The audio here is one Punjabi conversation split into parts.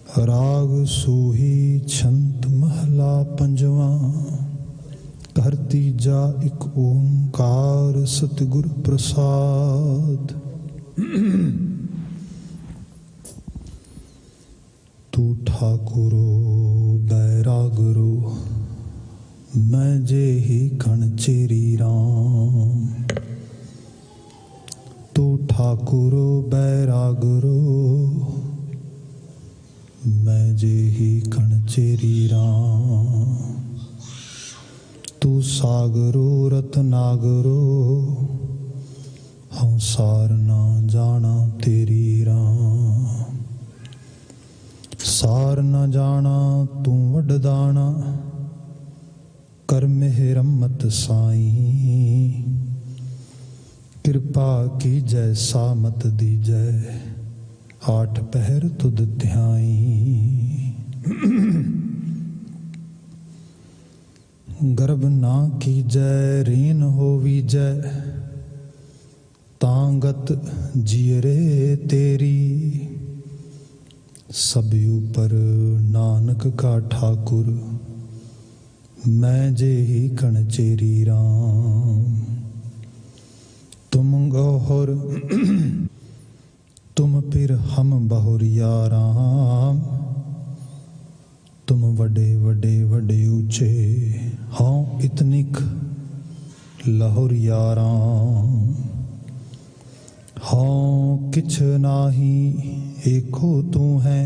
राग सूही छंत महला पंजवा। घर तीजा एक ओंकार सतगुर प्रसाद। तू ठाकुरो बैरागरो मैं जे ही कण चेरी राम। तू ठाकुरो बैरागरो मैं जे ही कण चेरी राम। तू सागरो रतनागरो हूँ सार ना जाना तेरी राम। सार न जाना तू वडदाना कर मेहरमत साईं। कृपा की जय सामत दी जय आठ पहर तुद ध्याई। गर्भ ना की जय रीन होवी जय तांगत जियरे तेरी। सब ऊपर नानक का ठाकुर मैं जे ही कण चेरी राम। तुम गौहर तुम फिर हम बहुरिया राम। तुम वडे वडे वडे ऊंचे हाँ इतनिक लहुरिया राम। हाँ किछ नाही एको तू है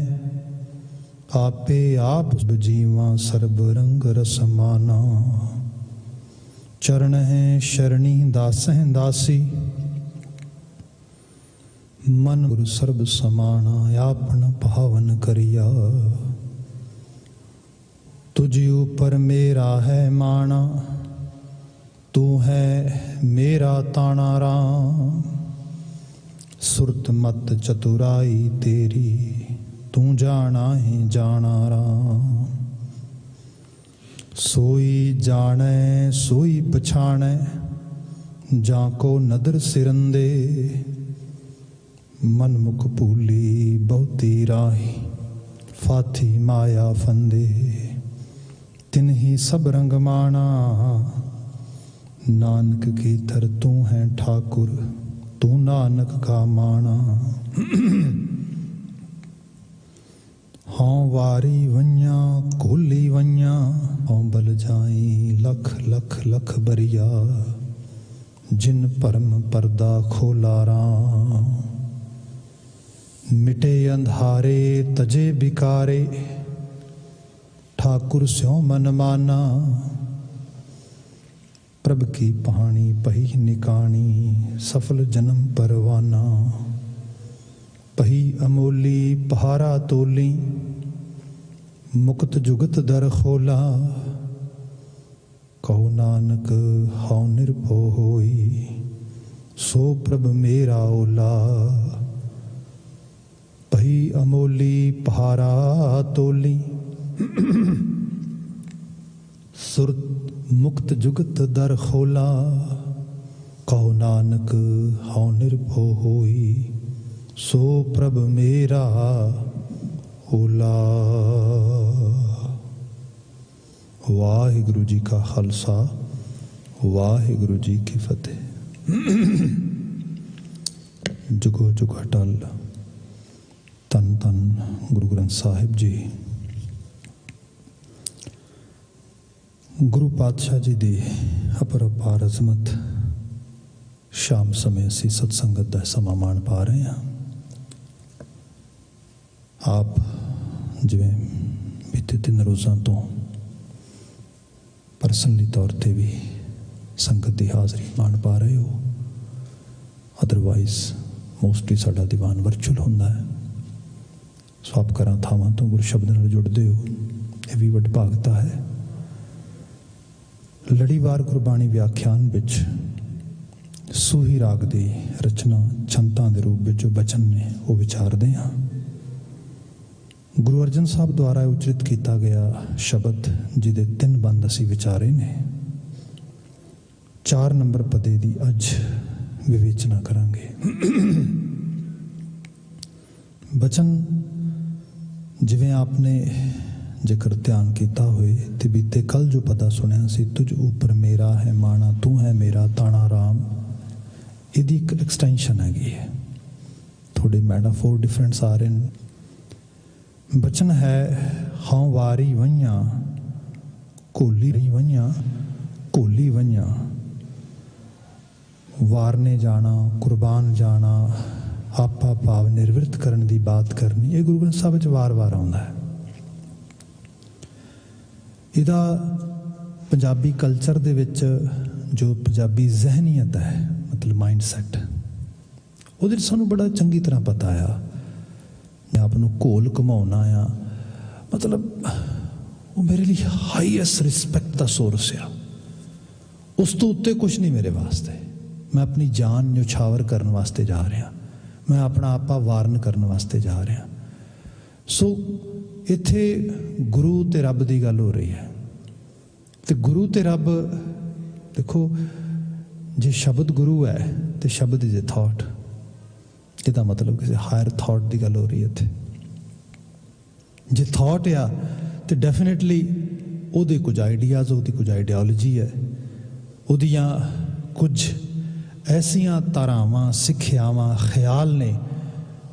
आपे आप जीवा सर्ब रंग रसमाना। चरण है शरणी दास हैं दासी मन गुरु सर्ब समाना। आपन पावन करिया तुझ ऊपर मेरा है माना। तू है मेरा ताना राम। सुरत मत चतुराई तेरी तू जाना है जाना राम। सोई जाने सोई पछाणे जाको नदर सिरंदे। मन मुख भूली बहुती राही फाथी माया फंदे। तिन्ही सब रंग माना नानक की थर तू है ठाकुर तू नानक का माना। हाँ वारी वन्या कोली वन्या हाँ बल जाई लख लख लख बरिया। जिन परम पर्दा खोला राम। मिटे अंधारे तजे बिकारे ठाकुर स्यों मन माना। प्रभ की पहानी पही निकानी सफल जन्म परवाना। पही अमोली पहारा तोली मुक्त जुगत दर खोला। कहो नानक हौ निर्भो होई सो प्रभ मेरा ओला। पही अमोली पहारा तोली सुरत मुक्त जुगत दर खोला। कहो नानक हौ निर्भो होई सो प्रभ मेरा ओला। वाहिगुरु जी का खालसा वाहिगुरु जी की फतेह। जुगो जुग अटल तन तन गुरु ग्रंथ साहिब जी। गुरु पातशाह जी ਦੀ ਅਪਰੰਪਾਰ ਅਜ਼ਮਤ ਸ਼ਾਮ ਸਮੇਂ ਅਸੀਂ ਸਤਸੰਗਤ ਦਾ ਸਮਾਂ ਮਾਣ ਪਾ ਰਹੇ ਹਾਂ। ਆਪ ਜਿਵੇਂ ਬੀਤੇ 3 ਰੋਜ਼ਾਂ ਤੋਂ ਪਰਸਨਲੀ ਤੌਰ ਤੇ ਵੀ ਸੰਗਤ ਦੀ ਹਾਜ਼ਰੀ ਮਾਣ ਪਾ ਰਹੇ ਹੋ। ਅਦਰਵਾਈਜ਼ ਮੋਸਟਲੀ ਸਾਡਾ ਦੀਵਾਨ ਵਰਚੁਅਲ ਹੁੰਦਾ ਹੈ। ਸੋ ਆਪ ਘਰਾਂ ਥਾਵਾਂ ਤੋਂ ਗੁਰੂ ਸ਼ਬਦ ਨਾਲ ਜੁੜਦੇ ਹੋ, ਇਹ ਵੀ ਵਡਭਾਗਤਾ ਹੈ। ਲੜੀਵਾਰ ਗੁਰਬਾਣੀ ਵਿਆਖਿਆਨ ਵਿੱਚ ਸੂਹੀ ਰਾਗ ਦੀ ਰਚਨਾ ਛੰਤਾਂ ਦੇ ਰੂਪ ਵਿੱਚ ਜੋ ਬਚਨ ਨੇ ਉਹ ਵਿਚਾਰਦੇ ਹਾਂ। ਗੁਰੂ ਅਰਜਨ ਸਾਹਿਬ ਦੁਆਰਾ ਉਚਰਿਤ ਕੀਤਾ ਗਿਆ ਸ਼ਬਦ ਜਿਹਦੇ 3 ਬੰਦ ਅਸੀਂ ਵਿਚਾਰੇ ਨੇ। 4 ਨੰਬਰ ਪਦੇ ਦੀ ਅੱਜ ਵਿਵੇਚਨਾ ਕਰਾਂਗੇ। ਬਚਨ ਜਿਵੇਂ ਆਪਨੇ ਜੇਕਰ ਧਿਆਨ ਕੀਤਾ ਹੋਏ ਤੇ ਬੀਤੇ ਕੱਲ ਜੋ ਪਤਾ ਸੁਣਿਆ ਸੀ, ਤੁਝ ਉੱਪਰ ਮੇਰਾ ਹੈ ਮਾਣਾ, ਤੂੰ ਹੈ ਮੇਰਾ ਤਾਣਾ ਰਾਮ, ਇਹਦੀ ਇੱਕ ਐਕਸਟੈਂਸ਼ਨ ਹੈਗੀ ਹੈ। ਥੋੜੇ ਮੈਟਾਫੋਰ ਡਿਫਰੈਂਟਸ ਆ ਰਹੇ ਨੇ। ਬਚਨ ਹੈ ਹਉ ਵਾਰੀ ਵਈਆਂ, ਘੋਲੀ ਰਹੀ ਵਈਆਂ, ਘੋਲੀ ਵਈਆਂ, ਵਾਰਨੇ ਜਾਣਾ, ਕੁਰਬਾਨ ਜਾਣਾ, ਆਪਾ ਭਾਵ ਨਿਰਵਿਰਤ ਕਰਨ ਦੀ ਬਾਤ ਕਰਨੀ, ਇਹ ਗੁਰੂ ਗ੍ਰੰਥ ਸਾਹਿਬ ਵਿੱਚ ਵਾਰ-ਵਾਰ ਆਉਂਦਾ ਹੈ। ਇਹਦਾ ਪੰਜਾਬੀ ਕਲਚਰ ਦੇ ਵਿੱਚ ਜੋ ਪੰਜਾਬੀ ਜ਼ਹਿਨੀਅਤ ਹੈ, ਮਤਲਬ ਮਾਈਂਡ ਸੈਟ, ਉਹਦੇ 'ਚ ਸਾਨੂੰ ਬੜਾ ਚੰਗੀ ਤਰ੍ਹਾਂ ਪਤਾ ਆ। ਆਪ ਨੂੰ ਘੋਲ ਘੁਮਾਉਣਾ ਆ, ਮਤਲਬ ਉਹ ਮੇਰੇ ਲਈ ਹਾਈਐਸਟ ਰਿਸਪੈਕਟ ਦਾ ਸੋਰਸ ਆ। ਉਸ ਤੋਂ ਉੱਤੇ ਕੁਛ ਨਹੀਂ ਮੇਰੇ ਵਾਸਤੇ। ਮੈਂ ਆਪਣੀ ਜਾਨ ਨਿਛਾਵਰ ਕਰਨ ਵਾਸਤੇ ਜਾ ਰਿਹਾ, ਮੈਂ ਆਪਣਾ ਆਪਾ ਵਾਰਨ ਕਰਨ ਵਾਸਤੇ ਜਾ ਰਿਹਾ। ਸੋ ਇੱਥੇ ਗੁਰੂ ਤੇ ਰੱਬ ਦੀ ਗੱਲ ਹੋ ਰਹੀ ਹੈ। ਤੇ ਗੁਰੂ ਤੇ ਰੱਬ ਦੇਖੋ, ਜੇ ਸ਼ਬਦ ਗੁਰੂ ਹੈ ਤੇ ਸ਼ਬਦ ਇਜ਼ ਏ ਥਾਟ, ਇਹਦਾ ਮਤਲਬ ਕਿਸੇ ਹਾਇਰ ਥਾਟ ਦੀ ਗੱਲ ਹੋ ਰਹੀ ਹੈ ਇੱਥੇ। ਜੇ ਥਾਟ ਆ ਤੇ ਡੈਫੀਨੇਟਲੀ ਉਹਦੇ ਕੁਝ ਆਈਡੀਆਜ਼, ਉਹਦੀ ਕੁਝ ਆਈਡੀਓਲੋਜੀ ਹੈ, ਉਹਦੀਆਂ ਕੁਝ ਐਸੀਆਂ ਧਾਰਾਵਾਂ, ਸਿੱਖਿਆਵਾਂ, ਖਿਆਲ ਨੇ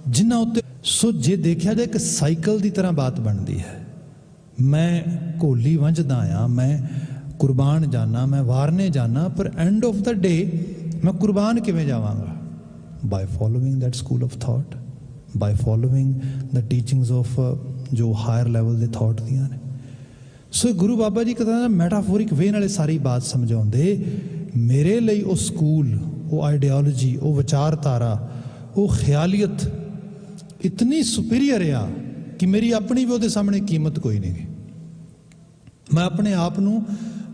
ਜਿਨ੍ਹਾਂ ਉੱਤੇ ਸੋ ਜੇ ਦੇਖਿਆ ਜਾਏ ਇੱਕ ਸਾਈਕਲ ਦੀ ਤਰ੍ਹਾਂ ਬਾਤ ਬਣਦੀ ਹੈ। ਮੈਂ ਘੋਲੀ ਵੰਝਦਾ ਆ, ਮੈਂ ਕੁਰਬਾਨ ਜਾਣਾ, ਮੈਂ ਵਾਰਨੇ ਜਾਣਾ, ਪਰ ਐਂਡ ਆਫ ਦਾ ਡੇ ਮੈਂ ਕੁਰਬਾਨ ਕਿਵੇਂ ਜਾਵਾਂਗਾ? By following that school of thought, by following the teachings of ਜੋ ਹਾਇਰ ਲੈਵਲ ਦੇ ਥਾਟ ਦੀਆਂ ਨੇ। ਸੋ ਗੁਰੂ ਬਾਬਾ ਜੀ ਕਹਿੰਦਾ ਮੈਟਾਫੋਰਿਕ ਵੇ ਨਾਲੇ ਸਾਰੀ ਬਾਤ ਸਮਝਾਉਂਦੇ। ਮੇਰੇ ਲਈ ਉਹ ਸਕੂਲ, ਉਹ ਆਈਡੀਓਲੋਜੀ, ਉਹ ਵਿਚਾਰਧਾਰਾ, ਉਹ ਖਿਆਲੀਅਤ ਇਤਨੀ ਸੁਪੀਰੀਅਰ ਆ ਕਿ ਮੇਰੀ ਆਪਣੀ ਵੀ ਉਹਦੇ ਸਾਹਮਣੇ ਕੀਮਤ ਕੋਈ ਨਹੀਂ ਗੀ। ਮੈਂ ਆਪਣੇ ਆਪ ਨੂੰ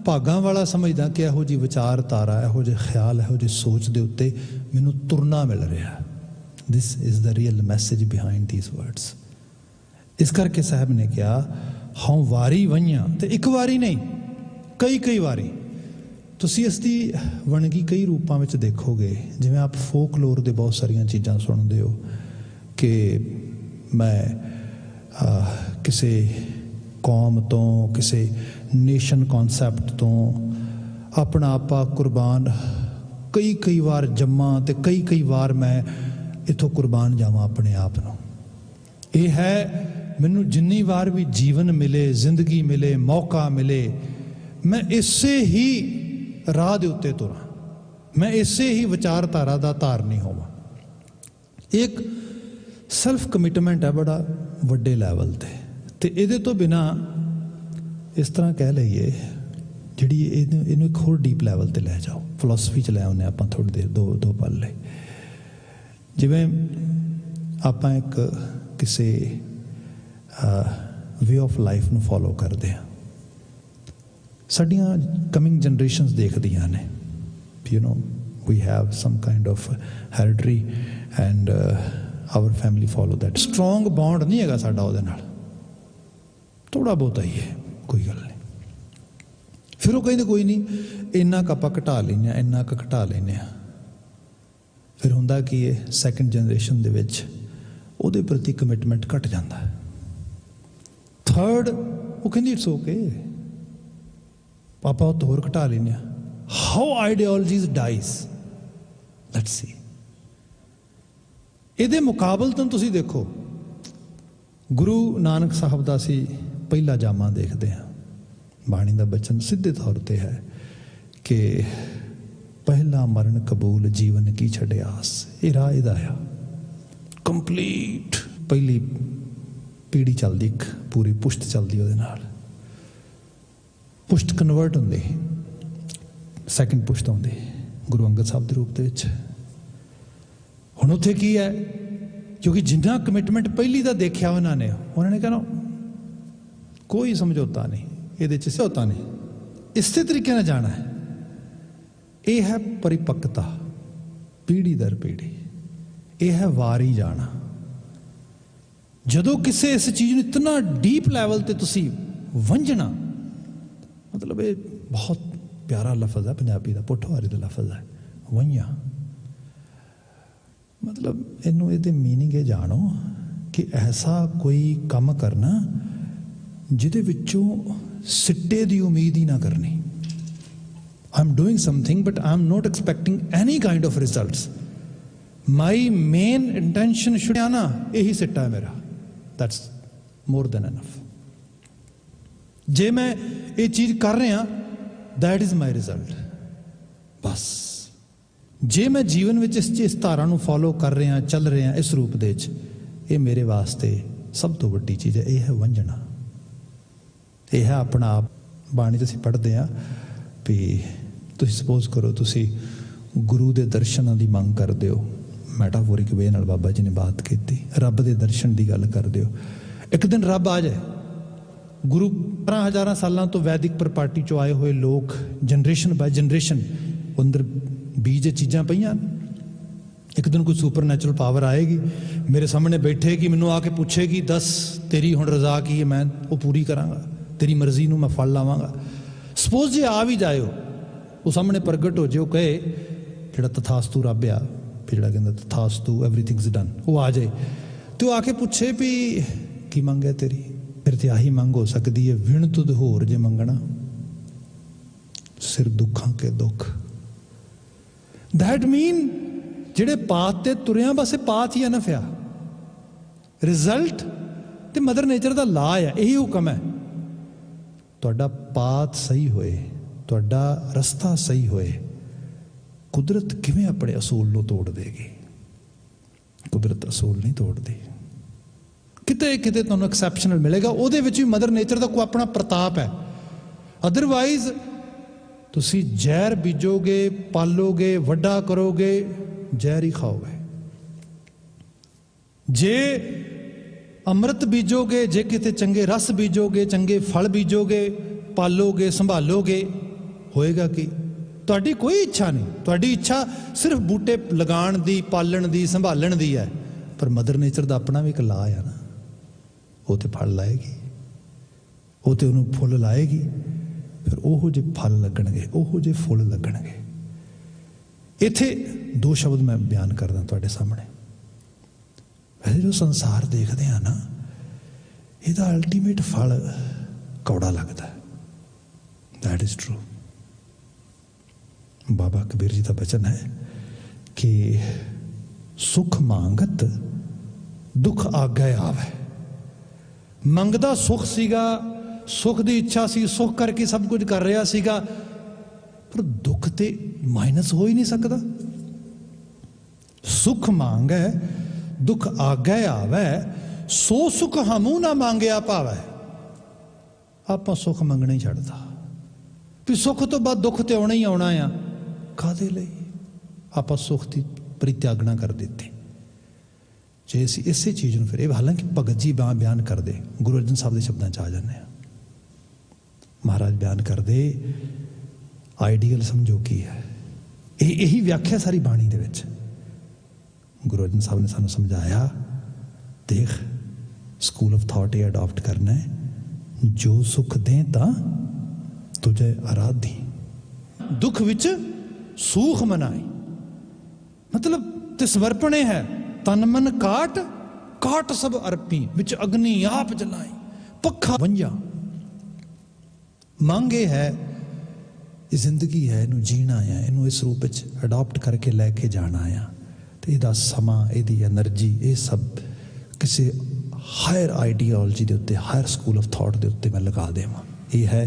ਭਾਗਾਂ ਵਾਲਾ ਸਮਝਦਾ ਕਿ ਇਹੋ ਜਿਹੀ ਵਿਚਾਰਧਾਰਾ, ਇਹੋ ਜਿਹੇ ਖਿਆਲ, ਇਹੋ ਜਿਹੀ ਸੋਚ ਦੇ ਉੱਤੇ ਮੈਨੂੰ ਤੁਰਨਾ ਮਿਲ ਰਿਹਾ। This is the real message behind ਦੀਸ words. ਇਸ ਕਰਕੇ ਸਾਹਿਬ ਨੇ ਕਿਹਾ ਹਉ ਵਾਰੀ ਵਈਆਂ, ਤੇ ਇੱਕ ਵਾਰੀ ਨਹੀਂ, ਕਈ ਵਾਰੀ। ਤੁਸੀਂ ਇਸ ਦੀ ਵੰਨਗੀ ਕਈ ਰੂਪਾਂ ਵਿੱਚ ਦੇਖੋਗੇ। ਜਿਵੇਂ ਆਪ ਫੋਕਲੋਰ ਦੇ ਬਹੁਤ ਸਾਰੀਆਂ ਚੀਜ਼ਾਂ ਸੁਣਦੇ ਹੋ ਕਿ ਮੈਂ ਕਿਸੇ ਕੌਮ ਤੋਂ, ਕਿਸੇ ਨੇਸ਼ਨ ਕੌਨਸੈਪਟ ਤੋਂ ਆਪਣਾ ਆਪਾ ਕੁਰਬਾਨ ਕਈ ਵਾਰ ਜੰਮਾਂ ਤੇ ਕਈ ਵਾਰ ਮੈਂ ਇੱਥੋਂ ਕੁਰਬਾਨ ਜਾਵਾਂ ਆਪਣੇ ਆਪ ਨੂੰ। ਇਹ ਹੈ ਮੈਨੂੰ ਜਿੰਨੀ ਵਾਰ ਵੀ ਜੀਵਨ ਮਿਲੇ, ਜ਼ਿੰਦਗੀ ਮਿਲੇ, ਮੌਕਾ ਮਿਲੇ, ਮੈਂ ਇਸੇ ਹੀ ਰਾਹ ਦੇ ਉੱਤੇ ਤੁਰਾਂ, ਮੈਂ ਇਸੇ ਹੀ ਵਿਚਾਰਧਾਰਾ ਦਾ ਧਾਰਨੀ ਹੋਵਾਂ। ਇੱਕ ਸੈਲਫ ਕਮਿਟਮੈਂਟ ਹੈ ਬੜਾ ਵੱਡੇ ਲੈਵਲ ਤੇ ਇਹਦੇ ਤੋਂ ਬਿਨਾਂ ਇਸ ਤਰ੍ਹਾਂ ਕਹਿ ਲਈਏ, ਜਿਹੜੀ ਇਹਨੂੰ ਇੱਕ ਹੋਰ ਡੀਪ ਲੈਵਲ ਤੇ ਲੈ ਜਾਓ, ਫਿਲਾਸਫੀ ਚ ਲੈ ਆਉਂਦੇ ਆਪਾਂ ਥੋੜ੍ਹੀ ਦੇਰ, ਦੋ ਪਲ ਲਈ। ਜਿਵੇਂ ਆਪਾਂ ਇੱਕ ਕਿਸੇ ਵੇ ਆਫ ਲਾਈਫ ਨੂੰ ਫੋਲੋ ਕਰਦੇ ਹਾਂ, ਸਾਡੀਆਂ ਕਮਿੰਗ ਜਨਰੇਸ਼ਨਸ ਦੇਖਦੀਆਂ ਨੇ, you know we have some kind of hereditary and our family follow that. Strong bond ਨਹੀਂ ਹੈਗਾ ਸਾਡਾ ਉਹਦੇ ਨਾਲ, ਥੋੜ੍ਹਾ ਬਹੁਤਾ ਹੀ ਹੈ, ਕੋਈ ਗੱਲ ਨਹੀਂ। ਫਿਰ ਉਹ ਕਹਿੰਦੇ ਕੋਈ ਨਹੀਂ, ਇੰਨਾ ਕੁ ਆਪਾਂ ਘਟਾ ਲੈਂਦੇ ਹਾਂ, ਇੰਨਾ ਕੁ ਘਟਾ ਲੈਂਦੇ ਹਾਂ। ਫਿਰ ਹੁੰਦਾ ਕੀ ਹੈ, ਸੈਕਿੰਡ ਜਨਰੇਸ਼ਨ ਦੇ ਵਿੱਚ ਉਹਦੇ ਪ੍ਰਤੀ ਕਮਿਟਮੈਂਟ ਘਟ ਜਾਂਦਾ ਹੈ। ਥਰਡ ਉਹ ਕਹਿੰਦੀ ਇਟਸ ਓਕੇ, ਆਪਾਂ ਉਹ ਤੋਂ ਹੋਰ ਘਟਾ ਲੈਂਦੇ ਹਾਂ। How ideologies dies, let's see. ਇਹਦੇ ਮੁਕਾਬਲਤਨ ਤੁਸੀਂ ਦੇਖੋ, ਗੁਰੂ ਨਾਨਕ ਸਾਹਿਬ ਦਾ ਅਸੀਂ ਪਹਿਲਾ ਜਾਮਾ ਦੇਖਦੇ ਹਾਂ। ਬਾਣੀ ਦਾ ਬਚਨ ਸਿੱਧੇ ਤੌਰ ਤੇ ਹੈ ਕਿ ਪਹਿਲਾ ਮਰਨ ਕਬੂਲ ਜੀਵਨ ਕੀ ਛੱਡਿਆਸ। ਇਹ ਰਾਹ ਇਹਦਾ ਆ ਕੰਪਲੀਟ। ਪਹਿਲੀ ਪੀੜੀ ਚੱਲਦੀ, ਇੱਕ ਪੂਰੀ ਪੁਸ਼ਤ ਚੱਲਦੀ, ਉਹਦੇ ਨਾਲ ਪੁਸ਼ਤ ਕਨਵਰਟ ਹੁੰਦੇ, ਸੈਕਿੰਡ ਪੁਸ਼ਤ ਆਉਂਦੇ ਗੁਰੂ ਅੰਗਦ ਸਾਹਿਬ ਦੇ ਰੂਪ ਦੇ ਵਿੱਚ। ਹੁਣ ਉੱਥੇ ਕੀ ਹੈ, ਕਿਉਂਕਿ ਜਿੰਨਾ ਕਮਿਟਮੈਂਟ ਪਹਿਲੀ ਦਾ ਦੇਖਿਆ ਉਹਨਾਂ ਨੇ ਕਹਿਣਾ ਕੋਈ ਸਮਝੌਤਾ ਨਹੀਂ, ਇਹਦੇ 'ਚ ਸਮਝੌਤਾ ਨਹੀਂ, ਇਸੇ ਤਰੀਕੇ ਨਾਲ ਜਾਣਾ ਹੈ। ਇਹ ਹੈ ਪਰਿਪੱਕਤਾ, ਪੀੜੀ ਦਰ ਪੀੜੀ। ਇਹ ਹੈ ਵਾਰੀ ਜਾਣਾ। ਜਦੋਂ ਕਿਸੇ ਇਸ ਚੀਜ਼ ਨੂੰ ਇਤਨਾ ਡੀਪ ਲੈਵਲ ਤੇ ਤੁਸੀਂ ਵੰਝਣਾ, ਮਤਲਬ ਇਹ ਬਹੁਤ ਪਿਆਰਾ ਲਫ਼ਜ਼ ਹੈ ਪੰਜਾਬੀ ਦਾ, ਪੋਠੋਹਾਰੀ ਦਾ ਲਫ਼ਜ਼ ਹੈ ਵਈਆਂ। ਮਤਲਬ ਇਹਨੂੰ, ਇਹਦੇ ਮੀਨਿੰਗ ਇਹ ਜਾਣੋ कि ऐसा कोई काम करना जिहदे विचों सिट्टे दी उम्मीद ही ना करनी। I am doing something but I am not expecting any kind of results. My main intention should आना यही सिट्टा है मेरा, दैट्स मोर देन एनफ। जे मैं ये चीज कर रहा दैट इज माई रिजल्ट बस। जे मैं जीवन में इस धारा को फॉलो कर रहा चल रहा इस रूप दे ये मेरे वास्ते सब तो वड्डी चीज़ है। यह है वंजना, यह है अपना आप। बाणी तो पढ़ते हैं भी तुम सपोज करो तुसी गुरु के दर्शनों की मंग करते हो, मैटाफोरिक वे नाल बाबा जी ने बात की, रब के दर्शन की गल करते हो। एक दिन रब आ जाए, गुरु 15,000 सालों तो वैदिक प्रपार्टी चो आए हुए लोग जनरेशन बाय जनरेशन अंदर बीज चीज़ां पईयां। एक दिन कोई सुपर नैचुरल पावर आएगी मेरे सामने बैठेगी, मैनू आके पूछेगी दस तेरी हुण रजा की है, मैं वो पूरी करांगा, तेरी मर्जी नू मैं फल लावांगा। सपोज जे आ भी जाए वो सामने प्रगट हो जाए, कहे जिहड़ा तथास्तु रब आ, जिहड़ा कहंदा तथास्तु एवरीथिंग्स डन, वो आ जाए तो आके पूछे भी की मंग है तेरी, फिर तो आही मंग हो सकती है विण तुद होर जे मंगना सिर दुखां के दुख। दैट मीन जिहड़े पाथ ते तुरिया बस पाथ ही है नफिया, रिजल्ट ते मदर नेचर का ला है, यही हुक्म है। तुहाडा पाथ सही होए, तुहाडा रस्ता सही होए, कुदरत किवें अपने असूल नूं तोड़ देगी? कुदरत असूल नहीं तोड़ती। किते किते तुहानूं एक्सैप्शनल मिलेगा, उहदे विच भी मदर नेचर का कोई अपना प्रताप है। अदरवाइज तुसी जहर बीजोगे, पालोगे, वड्डा करोगे, जहर ही खाओगे। जे अमृत बीजोगे, जे किते चंगे रस बीजोगे, चंगे फल बीजोगे, पालोगे, संभालोगे, होएगा कि तुहाडी कोई इच्छा नहीं। तुहाडी इच्छा सिर्फ बूटे लगाण दी, पालण दी, संभालण दी है, पर मदर नेचर का अपना भी एक ला है ना, वो तो फल लाएगी, वो तो उन्होंने फुल लाएगी, फिर ओहो जे फल लगणगे, ओहो जे फुल लगणगे। इत्थे दो शब्द मैं बयान करदा तुहाडे सामने। वैसे जो संसार देखते हैं ना, इसका अल्टीमेट फल कौड़ा लगता है, दैट इज ट्रू। बाबा कबीर जी का वचन है कि सुख मांगत दुख आगे आवे। मंगदा सुख सीगा, सुख की इच्छा सी, सुख करके सब कुछ कर रहा सीगा, पर दुख तो माइनस हो ही नहीं सकता। सुख मांगे दुख आगे आवे, सो सुख हमू ना मांगया पावे। आप सुख मंगना ही छड्डता, भी सुख तो बाद दुख तो आना ही आना आ, काहदे लई? आप सुख की परित्यागना कर देते। जे असीं इसे चीज़ में फिर, हालांकि भगत जी बयान करते, गुरु अर्जन साहब के शब्दों आ जाने, महाराज बयान करते आइडियल समझो की है, यही व्याख्या सारी बाणी दे विच। गुरु अर्जन साहब ने सानू समझाया, देख स्कूल ऑफ थॉट ये अडॉप्ट करना है, जो सुख दें ता तुझे आराधी, दुख विच सूख मनाई। मतलब ते समर्पणे है, तन मन काट काट सब अर्पी, विच अग्नि आप जलाई, पखा वंजा। मांगे है ये जिंदगी है, इनू जीना है, इनू इस रूप में अडॉप्ट करके लैके जाना है, तो यदा समा, यदी एनर्जी, ये सब किसी हायर आइडियोलॉजी के उत्ते, हायर स्कूल ऑफ थॉट के उत्ते मैं लगा देवां। ये है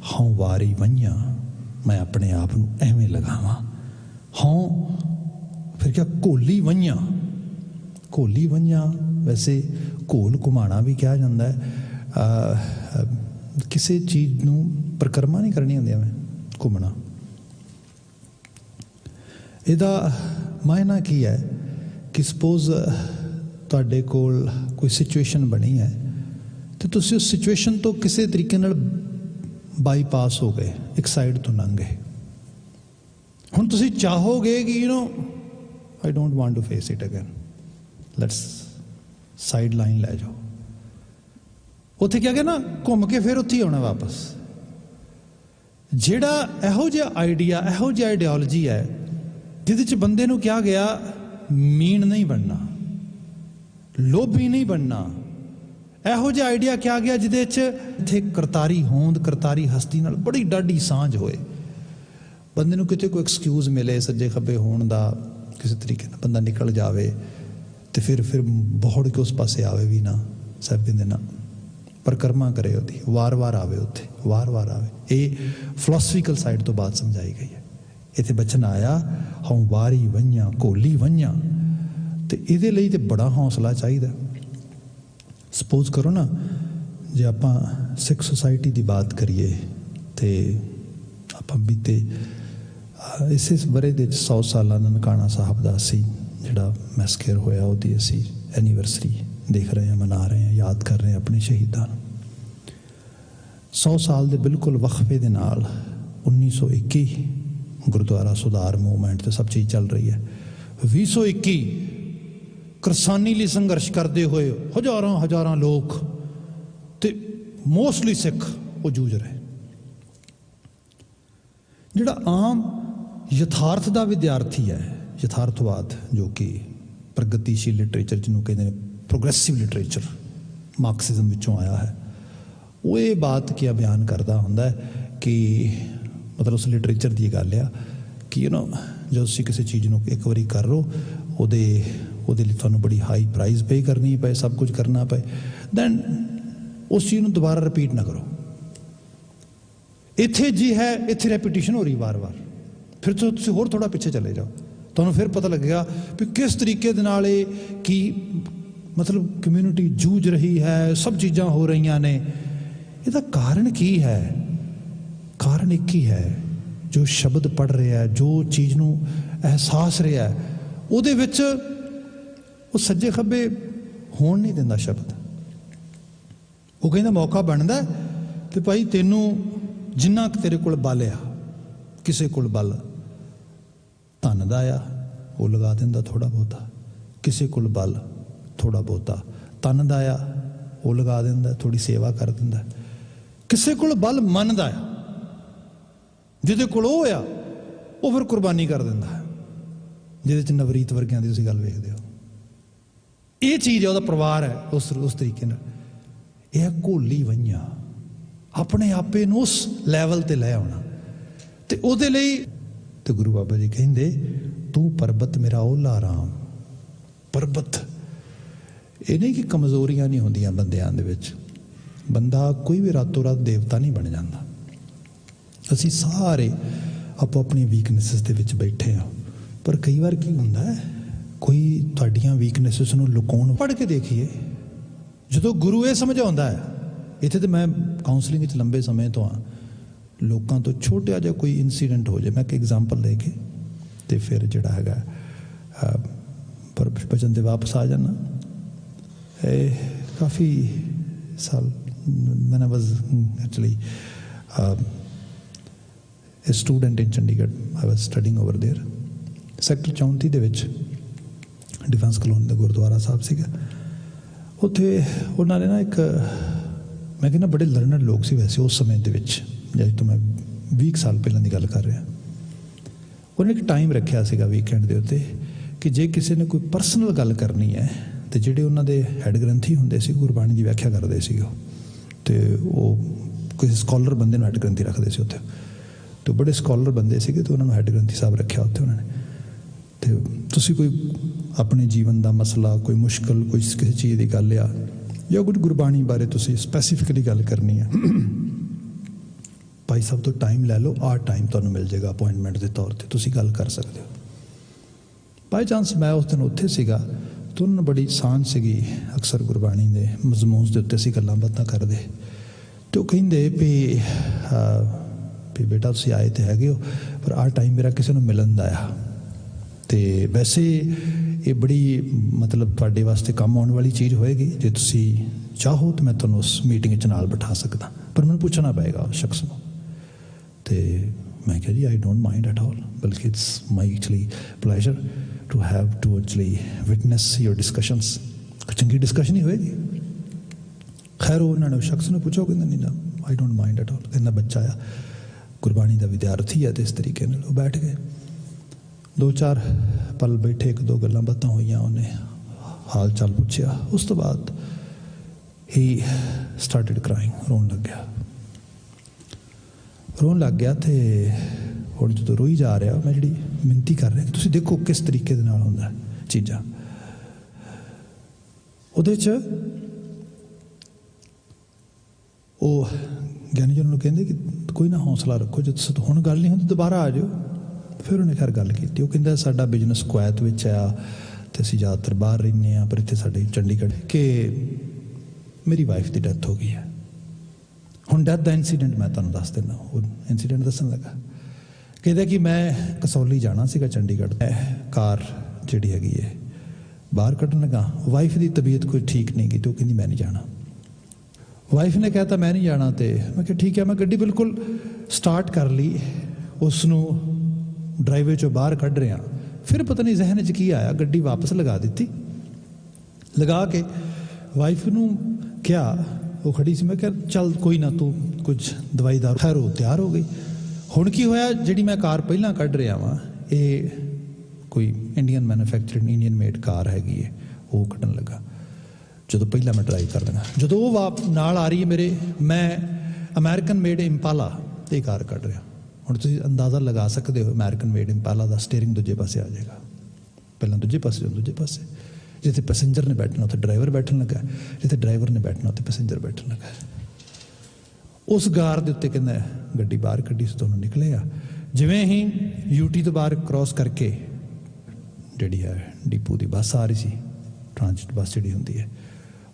हाँ वारी वंजा, मैं अपने आप को एवें लगावां। हाँ फिर क्या घोली वंजा, घोली वंजा वैसे घोल घुमाना भी कहा जाता है, किसी चीज़ नूं परिक्रमा नहीं करनी होंदी, मैं घूमना। इहदा मायना की है कि सपोज तुहाडे कोल कोई सिचुएशन बनी है, तो तुसीं उस सिचुएशन तो किसी तरीके नाल बाईपास हो गए, एक साइड तो लंघ गए। हुण तुसीं चाहोगे कि I don't want to face it again, let's sideline लै जाओ। उत्थे क्या कहना, घूम के फिर उत्थे ही आना वापस। जिहड़ा इहो जिहा आइडिया, इहो जी आइडियोलॉजी है जिहदे च बंदे नूं कहा गया मीन नहीं बनना, ਲੋਭੀ ਨਹੀਂ ਬਣਨਾ। ਇਹੋ ਜਿਹਾ ਆਈਡੀਆ ਕਿਹਾ ਗਿਆ ਜਿਹਦੇ 'ਚ ਇੱਥੇ ਕਰਤਾਰੀ ਹੋਂਦ, ਕਰਤਾਰੀ ਹਸਤੀ ਨਾਲ ਬੜੀ ਡਾਢੀ ਸਾਂਝ ਹੋਏ। ਬੰਦੇ ਨੂੰ ਕਿਤੇ ਕੋਈ ਐਕਸਕਿਊਜ਼ ਮਿਲੇ ਸੱਜੇ ਖੱਬੇ ਹੋਣ ਦਾ, ਕਿਸੇ ਤਰੀਕੇ ਨਾਲ ਬੰਦਾ ਨਿਕਲ ਜਾਵੇ ਤੇ ਫਿਰ ਬੋੜ ਕੇ ਉਸ ਪਾਸੇ ਆਵੇ ਵੀ ਨਾ। ਸਾਹਿਬ ਕਹਿੰਦੇ ਨਾ, ਪਰਿਕਰਮਾ ਕਰੇ ਉਹਦੀ, ਵਾਰ-ਵਾਰ ਆਵੇ ਉੱਥੇ, ਵਾਰ-ਵਾਰ ਆਵੇ। ਇਹ ਫਿਲਾਸਫੀਕਲ ਸਾਈਡ ਤੋਂ ਬਾਤ ਸਮਝਾਈ ਗਈ ਹੈ। ਇੱਥੇ ਬਚਨ ਆਇਆ ਹਉ ਵਾਰੀ ਵੰਝਾਂ ਘੋਲੀ ਵੰਝਾਂ, ਤੇ ਇਹਦੇ ਲਈ ਤੇ ਬੜਾ ਹੌਸਲਾ ਚਾਹੀਦਾ। ਸਪੋਜ਼ ਕਰੋ ਨਾ, ਜੇ ਆਪਾਂ ਸਿੱਖ ਸੁਸਾਇਟੀ ਦੀ ਬਾਤ ਕਰੀਏ ਤੇ ਆਪਾਂ ਬੀਤੇ ਇਸੇ ਵਰੇ ਦੇ 100 ਸਾਲਾਂ ਨਨਕਾਣਾ ਸਾਹਿਬ ਦਾ ਅਸੀਂ ਜਿਹੜਾ ਮੈਸਕੇਅਰ ਹੋਇਆ ਉਹਦੀ ਅਸੀਂ ਐਨੀਵਰਸਰੀ ਦੇਖ ਰਹੇ ਹਾਂ, ਮਨਾ ਰਹੇ ਹਾਂ, ਯਾਦ ਕਰ ਰਹੇ ਹਾਂ ਆਪਣੇ ਸ਼ਹੀਦਾਂ ਨੂੰ। 100 ਸਾਲ ਦੇ ਬਿਲਕੁਲ ਵਕਫੇ ਦੇ ਨਾਲ 1921 ਗੁਰਦੁਆਰਾ ਸੁਧਾਰ ਮੂਵਮੈਂਟ ਤੇ ਸਭ ਚੀਜ਼ ਚੱਲ ਰਹੀ ਹੈ। 2021 ਕਿਰਸਾਨੀ ਲਈ ਸੰਘਰਸ਼ ਕਰਦੇ ਹੋਏ ਹਜ਼ਾਰਾਂ ਲੋਕ ਤੇ ਮੋਸਟਲੀ ਸਿੱਖ ਉਹ ਜੂਝ ਰਹੇ। ਜਿਹੜਾ ਆਮ ਯਥਾਰਥ ਦਾ ਵਿਦਿਆਰਥੀ ਹੈ, ਯਥਾਰਥਵਾਦ ਜੋ ਕਿ ਪ੍ਰਗਤੀਸ਼ੀਲ ਲਿਟਰੇਚਰ ਜਿਹਨੂੰ ਕਹਿੰਦੇ ਨੇ, ਪ੍ਰੋਗਰੈਸਿਵ ਲਿਟਰੇਚਰ ਮਾਰਕਸਿਜ਼ਮ ਵਿੱਚੋਂ ਆਇਆ ਹੈ, ਉਹ ਇਹ ਬਾਤ ਕੀ ਬਿਆਨ ਕਰਦਾ ਹੁੰਦਾ ਹੈ ਕਿ ਮਤਲਬ ਉਸ ਲਿਟਰੇਚਰ ਦੀ ਗੱਲ ਆ ਕਿ ਜਦੋਂ ਤੁਸੀਂ ਕਿਸੇ ਚੀਜ਼ ਨੂੰ ਇੱਕ ਵਾਰੀ ਕਰ ਲਓ, ਉਹਦੇ ਲਈ ਤੁਹਾਨੂੰ ਬੜੀ ਹਾਈ ਪ੍ਰਾਈਜ਼ ਪੇ ਕਰਨੀ ਪਏ, ਸਭ ਕੁਝ ਕਰਨਾ ਪਏ, ਦੈਨ ਉਸ ਚੀਜ਼ ਨੂੰ ਦੁਬਾਰਾ ਰਿਪੀਟ ਨਾ ਕਰੋ। ਇੱਥੇ ਜੀ ਹੈ, ਇੱਥੇ ਰੈਪੀਟੀਸ਼ਨ ਹੋ ਰਹੀ ਵਾਰ-ਵਾਰ, ਫਿਰ ਤੁਸੀਂ ਹੋਰ ਥੋੜ੍ਹਾ ਪਿੱਛੇ ਚਲੇ ਜਾਓ, ਤੁਹਾਨੂੰ ਫਿਰ ਪਤਾ ਲੱਗੇਗਾ ਵੀ ਕਿਸ ਤਰੀਕੇ ਦੇ ਨਾਲ ਇਹ ਕੀ ਮਤਲਬ ਕਮਿਊਨਿਟੀ ਜੂਝ ਰਹੀ ਹੈ, ਸਭ ਚੀਜ਼ਾਂ ਹੋ ਰਹੀਆਂ ਨੇ। ਇਹਦਾ ਕਾਰਨ ਕੀ ਹੈ? ਕਾਰਨ ਇੱਕ ਹੀ ਹੈ, ਜੋ ਸ਼ਬਦ ਪੜ੍ਹ ਰਿਹਾ, ਜੋ ਚੀਜ਼ ਨੂੰ ਅਹਿਸਾਸ ਰਿਹਾ, ਉਹਦੇ ਵਿੱਚ ਉਹ ਸੱਜੇ ਖੱਬੇ ਹੋਣ ਨਹੀਂ ਦਿੰਦਾ ਸ਼ਬਦ। ਉਹ ਕਹਿੰਦਾ ਮੌਕਾ ਬਣਦਾ ਤੇ ਭਾਈ ਤੈਨੂੰ ਜਿੰਨਾ ਕੁ ਤੇਰੇ ਕੋਲ ਬਲ ਆ, ਕਿਸੇ ਕੋਲ ਬਲ ਧਨ ਦਾ ਆ ਉਹ ਲਗਾ ਦਿੰਦਾ ਥੋੜ੍ਹਾ ਬਹੁਤਾ, ਕਿਸੇ ਕੋਲ ਬਲ ਥੋੜ੍ਹਾ ਬਹੁਤਾ ਧਨ ਦਾ ਆ ਉਹ ਲਗਾ ਦਿੰਦਾ, ਥੋੜ੍ਹੀ ਸੇਵਾ ਕਰ ਦਿੰਦਾ। ਕਿਸੇ ਕੋਲ ਬਲ ਮਨ ਦਾ ਆ, ਜਿਹਦੇ ਕੋਲ ਉਹ ਆ ਉਹ ਫਿਰ ਕੁਰਬਾਨੀ ਕਰ ਦਿੰਦਾ, ਜਿਹਦੇ 'ਚ ਨਵਰੀਤ ਵਰਗਿਆਂ ਦੀ ਤੁਸੀਂ ਗੱਲ ਵੇਖਦੇ ਹੋ। ਇਹ ਚੀਜ਼ ਹੈ, ਉਹਦਾ ਪਰਿਵਾਰ ਹੈ ਉਸ ਤਰੀਕੇ ਨਾਲ। ਇਹ ਘੋਲੀ ਵੰਝਾਂ, ਆਪਣੇ ਆਪੇ ਨੂੰ ਉਸ ਲੈਵਲ ਤੇ ਲੈ ਆਉਣਾ। ਤੇ ਉਹਦੇ ਲਈ ਤੇ ਗੁਰੂ ਬਾਬਾ ਜੀ ਕਹਿੰਦੇ ਤੂੰ ਪਰਬਤ ਮੇਰਾ ਓਲਾ ਰਾਮ। ਪਰਬਤ ਇਹ ਨਹੀਂ ਕਿ ਕਮਜ਼ੋਰੀਆਂ ਨਹੀਂ ਹੁੰਦੀਆਂ ਬੰਦਿਆਂ ਦੇ ਵਿੱਚ, ਬੰਦਾ ਕੋਈ ਵੀ ਰਾਤੋਂ ਰਾਤ ਦੇਵਤਾ ਨਹੀਂ ਬਣ ਜਾਂਦਾ। ਅਸੀਂ ਸਾਰੇ ਆਪੋ ਆਪਣੀ ਵੀਕਨੈਸਿਸ ਦੇ ਵਿੱਚ ਬੈਠੇ ਹਾਂ, ਪਰ ਕਈ ਵਾਰ ਕੀ ਹੁੰਦਾ ਹੈ, ਕੋਈ ਤੁਹਾਡੀਆਂ ਵੀਕਨੈਸਿਸ ਨੂੰ ਲੁਕਾਉਣ। ਪੜ੍ਹ ਕੇ ਦੇਖੀਏ, ਜਦੋਂ ਗੁਰੂ ਇਹ ਸਮਝਾਉਂਦਾ ਹੈ, ਇੱਥੇ ਤੇ ਮੈਂ ਕਾਉਂਸਲਿੰਗ ਵਿੱਚ ਲੰਬੇ ਸਮੇਂ ਤੋਂ ਹਾਂ, ਲੋਕਾਂ ਤੋਂ ਛੋਟਾ ਜਿਹਾ ਕੋਈ ਇਨਸੀਡੈਂਟ ਹੋ ਜਾਏ, ਮੈਂ ਇੱਕ ਐਗਜ਼ਾਮਪਲ ਦੇ ਕੇ ਤੇ ਫਿਰ ਜਿਹੜਾ ਹੈਗਾ ਪਰ ਬਚਨ ਦੇ ਵਾਪਸ ਆ ਜਾਣਾ। ਇਹ ਕਾਫੀ ਸਾਲ when I was actually a student in Chandigarh, I was studying over there, sector 34 ਦੇ ਵਿੱਚ ਡਿਫੈਂਸ ਕਲੋਨੀ ਦਾ ਗੁਰਦੁਆਰਾ ਸਾਹਿਬ ਸੀਗਾ। ਉੱਥੇ ਉਹਨਾਂ ਨੇ ਨਾ ਇੱਕ, ਮੈਂ ਕਹਿੰਦਾ ਬੜੇ ਲਰਨਡ ਲੋਕ ਸੀ ਵੈਸੇ ਉਸ ਸਮੇਂ ਦੇ ਵਿੱਚ, ਜਦ ਤੋਂ ਮੈਂ 20 ਸਾਲ ਪਹਿਲਾਂ ਦੀ ਗੱਲ ਕਰ ਰਿਹਾ। ਉਹਨੇ ਇੱਕ ਟਾਈਮ ਰੱਖਿਆ ਸੀਗਾ ਵੀਕਐਂਡ ਦੇ ਉੱਤੇ ਕਿ ਜੇ ਕਿਸੇ ਨੇ ਕੋਈ ਪਰਸਨਲ ਗੱਲ ਕਰਨੀ ਹੈ ਤੇ ਜਿਹੜੇ ਉਹਨਾਂ ਦੇ ਹੈਡ ਗ੍ਰੰਥੀ ਹੁੰਦੇ ਸੀ, ਗੁਰਬਾਣੀ ਦੀ ਵਿਆਖਿਆ ਕਰਦੇ ਸੀ ਉਹ, ਤੇ ਉਹ ਕਿਸੇ ਸਕਾਲਰ ਬੰਦੇ ਨੂੰ ਹੈਡ ਗ੍ਰੰਥੀ ਰੱਖਦੇ ਸੀ ਉੱਥੇ, ਤੇ ਬੜੇ ਸਕਾਲਰ ਬੰਦੇ ਸੀਗੇ, ਤੇ ਉਹਨਾਂ ਨੂੰ ਹੈਡ ਗ੍ਰੰਥੀ ਸਾਹਿਬ ਰੱਖਿਆ ਉੱਥੇ ਉਹਨਾਂ ਨੇ। ਤੇ ਤੁਸੀਂ ਕੋਈ ਆਪਣੇ ਜੀਵਨ ਦਾ ਮਸਲਾ, ਕੋਈ ਮੁਸ਼ਕਲ, ਕੋਈ ਕਿਸੇ ਚੀਜ਼ ਦੀ ਗੱਲ ਆ, ਜਾਂ ਕੁਝ ਗੁਰਬਾਣੀ ਬਾਰੇ ਤੁਸੀਂ ਸਪੈਸੀਫਿਕਲੀ ਗੱਲ ਕਰਨੀ ਆ, ਭਾਈ ਸਾਹਿਬ ਤੋਂ ਟਾਈਮ ਲੈ ਲਓ, ਆਹ ਟਾਈਮ ਤੁਹਾਨੂੰ ਮਿਲ ਜਾਏਗਾ ਅਪੁਆਇੰਟਮੈਂਟ ਦੇ ਤੌਰ ਤੇ, ਤੁਸੀਂ ਗੱਲ ਕਰ ਸਕਦੇ ਹੋ। ਬਾਈ ਚਾਂਸ ਮੈਂ ਉਸ ਦਿਨ ਉੱਥੇ ਸੀਗਾ, ਤੇ ਉਹਨਾਂ ਨੂੰ ਬੜੀ ਸਾਂਝ ਸੀਗੀ, ਅਕਸਰ ਗੁਰਬਾਣੀ ਦੇ ਮਜ਼ਮੂਨ ਦੇ ਉੱਤੇ ਅਸੀਂ ਗੱਲਾਂ ਬਾਤਾਂ ਕਰਦੇ, ਤੇ ਉਹ ਕਹਿੰਦੇ ਵੀ ਬੇਟਾ ਤੁਸੀਂ ਆਏ ਤੇ ਹੈਗੇ ਹੋ, ਪਰ ਆਹ ਟਾਈਮ ਮੇਰਾ ਕਿਸੇ ਨੂੰ ਮਿਲਣ ਦਾ ਆ, ਤੇ ਵੈਸੇ ਇਹ ਬੜੀ ਮਤਲਬ ਤੁਹਾਡੇ ਵਾਸਤੇ ਕੰਮ ਆਉਣ ਵਾਲੀ ਚੀਜ਼ ਹੋਏਗੀ, ਜੇ ਤੁਸੀਂ ਚਾਹੋ ਤਾਂ ਮੈਂ ਤੁਹਾਨੂੰ ਉਸ ਮੀਟਿੰਗ 'ਚ ਨਾਲ ਬਿਠਾ ਸਕਦਾ, ਪਰ ਮੈਨੂੰ ਪੁੱਛਣਾ ਪਏਗਾ ਉਸ ਸ਼ਖਸ ਨੂੰ। ਤੇ ਮੈਂ ਕਿਹਾ ਜੀ I don't mind at all, ਬਲਕਿ it's my actually pleasure to have to actually witness your discussions. ਚੰਗੀ ਡਿਸਕਸ਼ਨ ਹੀ ਹੋਏਗੀ। ਖੈਰ ਉਹਨਾਂ ਨੇ ਸ਼ਖਸ ਨੂੰ ਪੁੱਛੋ, ਕਹਿੰਦਾ ਨਹੀਂ ਨਾ ਆਈ ਡੋਂਟ ਮਾਈਂਡ ਐਟ ਆਲ। ਕਹਿੰਦਾ ਬੱਚਾ ਆ, ਗੁਰਬਾਣੀ ਦਾ ਵਿਦਿਆਰਥੀ ਹੈ, ਤੇ ਇਸ ਤਰੀਕੇ ਨਾਲ ਉਹ ਬੈਠ ਗਏ। 2-4 ਪਲ ਬੈਠੇ, 1-2 ਗੱਲਾਂ ਬਾਤਾਂ ਹੋਈਆਂ, ਉਹਨੇ हाल चाल पुछया। उस तो बाद ही स्टार्टेड क्राइंग, रोन लग गया। रोन लग गया तो हुण जो रोई जा रहा, मैं जी मिनती कर रहा, तुसीं देखो किस तरीके दे नाल हुंदा चीज़ां। ਉਹਦੇ 'ਚ ਉਹ ਗਿਆਨੀ ਜੀ ਨੂੰ ਕਹਿੰਦੇ ਕਿ ਕੋਈ ਨਾ ਹੌਸਲਾ ਰੱਖੋ, ਜੇ ਤੁਸੀਂ ਹੁਣ ਗੱਲ ਨਹੀਂ ਹੁੰਦੀ ਦੁਬਾਰਾ ਆ ਜਾਓ। ਫਿਰ ਉਹਨੇ ਖੈਰ ਗੱਲ ਕੀਤੀ। ਉਹ ਕਹਿੰਦਾ ਸਾਡਾ ਬਿਜ਼ਨਸ ਕੁਵੈਤ ਵਿੱਚ ਆ ਅਤੇ ਅਸੀਂ ਜ਼ਿਆਦਾਤਰ ਬਾਹਰ ਰਹਿੰਦੇ ਹਾਂ, ਪਰ ਇੱਥੇ ਸਾਡੇ ਚੰਡੀਗੜ੍ਹ ਕਿ ਮੇਰੀ ਵਾਈਫ ਦੀ ਡੈਥ ਹੋ ਗਈ ਹੈ। ਹੁਣ ਡੈਥ ਦਾ ਇੰਸੀਡੈਂਟ ਮੈਂ ਤੁਹਾਨੂੰ ਦੱਸ ਦਿੰਦਾ। ਉਹ ਇੰਸੀਡੈਂਟ ਦੱਸਣ ਲੱਗਾ, ਕਹਿੰਦਾ ਕਿ ਮੈਂ ਕਸੌਲੀ ਜਾਣਾ ਸੀਗਾ ਚੰਡੀਗੜ੍ਹ, ਕਾਰ ਜਿਹੜੀ ਹੈਗੀ ਹੈ ਬਾਹਰ ਕੱਢਣ ਲੱਗਾ। ਵਾਈਫ ਦੀ ਤਬੀਅਤ ਕੋਈ ਠੀਕ ਨਹੀਂ ਗਈ, ਅਤੇ ਉਹ ਕਹਿੰਦੀ ਮੈਂ ਨਹੀਂ ਜਾਣਾ। ਵਾਈਫ ਨੇ ਕਹਿ ਤਾ ਮੈਂ ਨਹੀਂ ਜਾਣਾ, ਅਤੇ ਮੈਂ ਕਿਹਾ ਠੀਕ ਹੈ। ਮੈਂ ਗੱਡੀ ਬਿਲਕੁਲ ਸਟਾਰਟ ਕਰ ਲਈ, ਉਸ ਨੂੰ ਡਰਾਈਵੇ 'ਚੋਂ ਬਾਹਰ ਕੱਢ ਰਿਹਾ। ਫਿਰ ਪਤਾ ਨਹੀਂ ਜ਼ਹਿਨ 'ਚ ਕੀ ਆਇਆ, ਗੱਡੀ ਵਾਪਸ ਲਗਾ ਦਿੱਤੀ। ਲਗਾ ਕੇ ਵਾਈਫ ਨੂੰ ਕਿਹਾ, ਉਹ ਖੜੀ ਸੀ, ਮੈਂ ਕਿਹਾ ਚੱਲ ਕੋਈ ਨਾ ਤੂੰ ਕੁਝ ਦਵਾਈ ਦਾਰੂ। ਖੈਰ ਉਹ ਤਿਆਰ ਹੋ ਗਈ। ਹੁਣ ਕੀ ਹੋਇਆ, ਜਿਹੜੀ ਮੈਂ ਕਾਰ ਪਹਿਲਾਂ ਕੱਢ ਰਿਹਾ ਵਾਂ, ਇਹ ਕੋਈ ਇੰਡੀਅਨ ਮੈਨੂਫੈਕਚਰਡ ਇੰਡੀਅਨ ਮੇਡ ਕਾਰ ਹੈਗੀ ਹੈ, ਉਹ ਕੱਢਣ ਲੱਗਾ। ਜਦੋਂ ਪਹਿਲਾਂ ਮੈਂ ਡਰਾਈਵ ਕਰ ਲਗਾ, ਜਦੋਂ ਉਹ ਨਾਲ ਆ ਰਹੀ ਹੈ ਮੇਰੇ, ਮੈਂ ਅਮੈਰੀਕਨ ਮੇਡ ਇੰਪਾਲਾ ਇਹ ਕਾਰ ਕੱਢ ਰਿਹਾ। ਹੁਣ ਤੁਸੀਂ ਅੰਦਾਜ਼ਾ ਲਗਾ ਸਕਦੇ ਹੋ, ਅਮੈਰੀਕਨ ਮੇਡ ਇੰਪਾਲਾ ਦਾ ਸਟੀਅਰਿੰਗ ਦੂਜੇ ਪਾਸੇ ਆ ਜਾਏਗਾ, ਪਹਿਲਾਂ ਦੂਜੇ ਪਾਸੇ ਦੂਜੇ ਪਾਸੇ। ਜਿੱਥੇ ਪੈਸੇਂਜਰ ਨੇ ਬੈਠਣਾ ਉੱਥੇ ਡਰਾਈਵਰ ਬੈਠਣ ਲੱਗਾ, ਜਿੱਥੇ ਡਰਾਈਵਰ ਨੇ ਬੈਠਣਾ ਉੱਥੇ ਪੈਸੇਂਜਰ ਬੈਠਣ ਲੱਗਾ। ਉਸ ਗਾਰ ਦੇ ਉੱਤੇ ਕਹਿੰਦਾ ਗੱਡੀ ਬਾਹਰ ਕੱਢੀ, ਉਸ ਤੋਂ ਨਿਕਲੇ ਆ। ਜਿਵੇਂ ਹੀ ਯੂਟੀ ਤੋਂ ਬਾਹਰ ਕ੍ਰੋਸ ਕਰਕੇ ਜਿਹੜੀ ਹੈ ਡਿਪੂ ਦੀ ਬੱਸ ਆ ਰਹੀ ਸੀ, ਟ੍ਰਾਂਜ਼ਿਟ ਬੱਸ ਜਿਹੜੀ ਹੁੰਦੀ ਹੈ,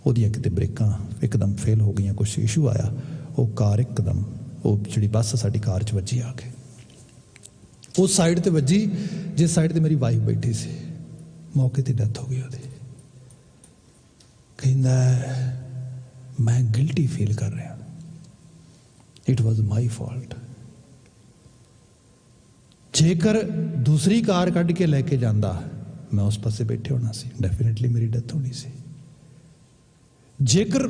ਉਹਦੀਆਂ ਕਿਤੇ ਬ੍ਰੇਕਾਂ ਇੱਕਦਮ ਫੇਲ ਹੋ ਗਈਆਂ, ਕੁਛ ਇਸ਼ੂ ਆਇਆ। ਉਹ ਕਾਰ ਇੱਕਦਮ, ਉਹ ਜਿਹੜੀ ਬੱਸ ਸਾਡੀ ਕਾਰ 'ਚ ਵੱਜੀ ਆ ਕੇ। ਉਸ ਸਾਈਡ 'ਤੇ ਵੱਜੀ ਜਿਸ ਸਾਈਡ 'ਤੇ ਮੇਰੀ ਵਾਈਫ ਬੈਠੀ ਸੀ। ਮੌਕੇ 'ਤੇ ਡੈਥ ਹੋ ਗਈ ਉਹਦੀ। ਕਹਿੰਦਾ ਮੈਂ ਗਿਲਟੀ ਫੀਲ ਕਰ ਰਿਹਾ, ਇਟ ਵਾਜ਼ ਮਾਈ ਫਾਲਟ। ਜੇਕਰ ਦੂਸਰੀ ਕਾਰ ਕੱਢ ਕੇ ਲੈ ਕੇ ਜਾਂਦਾ, ਮੈਂ ਉਸ ਪਾਸੇ ਬੈਠੇ ਹੋਣਾ ਸੀ, ਡੈਫੀਨੇਟਲੀ ਮੇਰੀ ਡੈਥ ਹੋਣੀ ਸੀ। ਜੇਕਰ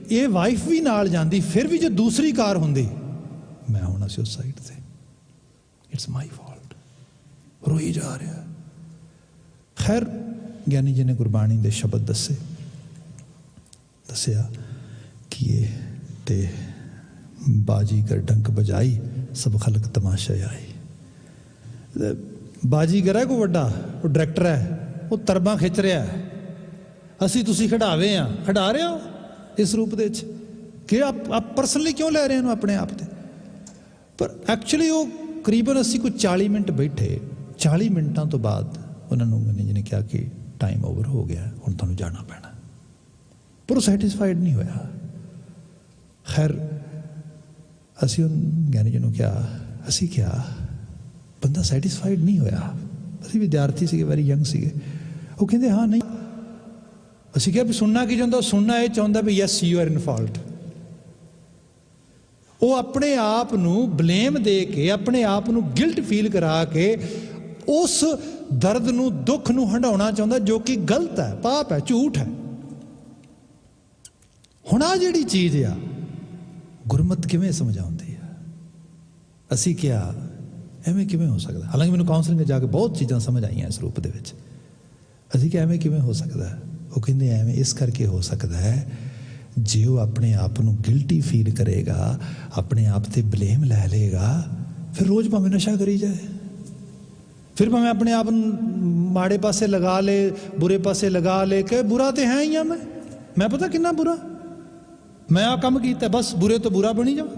ਇਹ ਵਾਈਫ ਵੀ ਨਾਲ ਜਾਂਦੀ, ਫਿਰ ਵੀ ਜੇ ਦੂਸਰੀ ਕਾਰ ਹੁੰਦੀ, ਮੈਂ ਹੋਣਾ ਸੀ ਉਸ ਸਾਈਡ 'ਤੇ। It's my fault. ਰੋਈ ਜਾ ਰਿਹਾ। ਖੈਰ ਗਿਆਨੀ ਜੀ ਨੇ ਗੁਰਬਾਣੀ ਦੇ ਸ਼ਬਦ ਦੱਸਿਆ ਕਿ ਇਹ ਤੇ ਬਾਜੀਗਰ ਡੰਕ ਬਜਾਈ, ਸਭ ਖਲਕ ਤਮਾਸ਼ਾ ਆਈ। ਬਾਜੀਗਰ ਹੈ ਕੋਈ ਵੱਡਾ, ਉਹ ਡਾਇਰੈਕਟਰ ਹੈ, ਉਹ ਤਰਬਾਂ ਖਿੱਚ ਰਿਹਾ। ਅਸੀਂ ਤੁਸੀਂ ਖਿਡਾਵੇ ਆ, ਖਿਡਾ ਰਹੇ ਹੋ ਇਸ ਰੂਪ ਦੇ ਵਿੱਚ ਕਿ ਆਪ ਪਰਸਨਲੀ ਕਿਉਂ ਲੈ ਰਹੇ ਇਹਨੂੰ ਆਪਣੇ ਆਪ 'ਤੇ। ਪਰ ਐਕਚੁਅਲੀ ਉਹ ਕਰੀਬਨ ਅਸੀਂ ਕੋਈ 40 ਮਿੰਟ ਬੈਠੇ। 40 ਮਿੰਟਾਂ ਤੋਂ ਬਾਅਦ ਉਹਨਾਂ ਨੂੰ ਮੈਨੇਜਰ ਨੇ ਕਿਹਾ ਕਿ ਟਾਈਮ ਓਵਰ ਹੋ ਗਿਆ, ਹੁਣ ਤੁਹਾਨੂੰ ਜਾਣਾ ਪੈਣਾ। ਪਰ ਉਹ ਸੈਟਿਸਫਾਈਡ ਨਹੀਂ ਹੋਇਆ। ਖੈਰ ਅਸੀਂ ਉਹ ਗਿਆਨੀ ਜੀ ਨੂੰ ਕਿਹਾ, ਅਸੀਂ ਕਿਹਾ ਬੰਦਾ ਸੈਟਿਸਫਾਈਡ ਨਹੀਂ ਹੋਇਆ। ਅਸੀਂ ਵਿਦਿਆਰਥੀ ਸੀਗੇ, ਵੈਰੀ ਯੰਗ ਸੀਗੇ। ਉਹ ਕਹਿੰਦੇ ਹਾਂ ਨਹੀਂ। ਅਸੀਂ ਕਿਹਾ ਵੀ ਸੁਣਨਾ ਕੀ ਚਾਹੁੰਦਾ? ਸੁਣਨਾ ਇਹ ਚਾਹੁੰਦਾ ਵੀ yes you are in fault. ਉਹ ਆਪਣੇ ਆਪ ਨੂੰ ਬਲੇਮ ਦੇ ਕੇ, ਆਪਣੇ ਆਪ ਨੂੰ ਗਿਲਟ ਫੀਲ ਕਰਾ ਕੇ ਉਸ ਦਰਦ ਨੂੰ, ਦੁੱਖ ਨੂੰ ਹੰਢਾਉਣਾ ਚਾਹੁੰਦਾ, ਜੋ ਕਿ ਗਲਤ ਹੈ, ਪਾਪ ਹੈ, ਝੂਠ ਹੈ। ਹੁਣ ਆਹ ਜਿਹੜੀ ਚੀਜ਼ ਆ, ਗੁਰਮਤ ਕਿਵੇਂ ਸਮਝਾਉਂਦੀ ਆ? ਅਸੀਂ ਕਿਹਾ ਐਵੇਂ ਕਿਵੇਂ ਹੋ ਸਕਦਾ? ਹਾਲਾਂਕਿ ਮੈਨੂੰ ਕਾਉਂਸਲਿੰਗ 'ਚ ਜਾ ਕੇ ਬਹੁਤ ਚੀਜ਼ਾਂ ਸਮਝ ਆਈਆਂ ਇਸ ਰੂਪ ਦੇ ਵਿੱਚ। ਅਸੀਂ ਕਿਹਾ ਐਵੇਂ ਕਿਵੇਂ ਹੋ ਸਕਦਾ? ਉਹ ਕਹਿੰਦੇ ਐਵੇਂ ਇਸ ਕਰਕੇ ਹੋ ਸਕਦਾ ਹੈ, ਜੇ ਉਹ ਆਪਣੇ ਆਪ ਨੂੰ ਗਿਲਟੀ ਫੀਲ ਕਰੇਗਾ, ਆਪਣੇ ਆਪ 'ਤੇ ਬਲੇਮ ਲੈ ਲਏਗਾ, ਫਿਰ ਰੋਜ਼ ਭਾਵੇਂ ਨਸ਼ਾ ਕਰੀ ਜਾਏ, ਫਿਰ ਭਾਵੇਂ ਆਪਣੇ ਆਪ ਨੂੰ ਮਾੜੇ ਪਾਸੇ ਲਗਾ ਲੇ, ਬੁਰੇ ਪਾਸੇ ਲਗਾ ਲੇ ਕਿ ਬੁਰਾ ਤੇ ਹੈ ਹੀ ਆ, ਮੈਂ ਪਤਾ ਕਿੰਨਾ ਬੁਰਾ, ਮੈਂ ਆਹ ਕੰਮ ਕੀਤਾ, ਬਸ ਬੁਰੇ ਤੋਂ ਬੁਰਾ ਬਣੀ ਜਾਵਾਂ।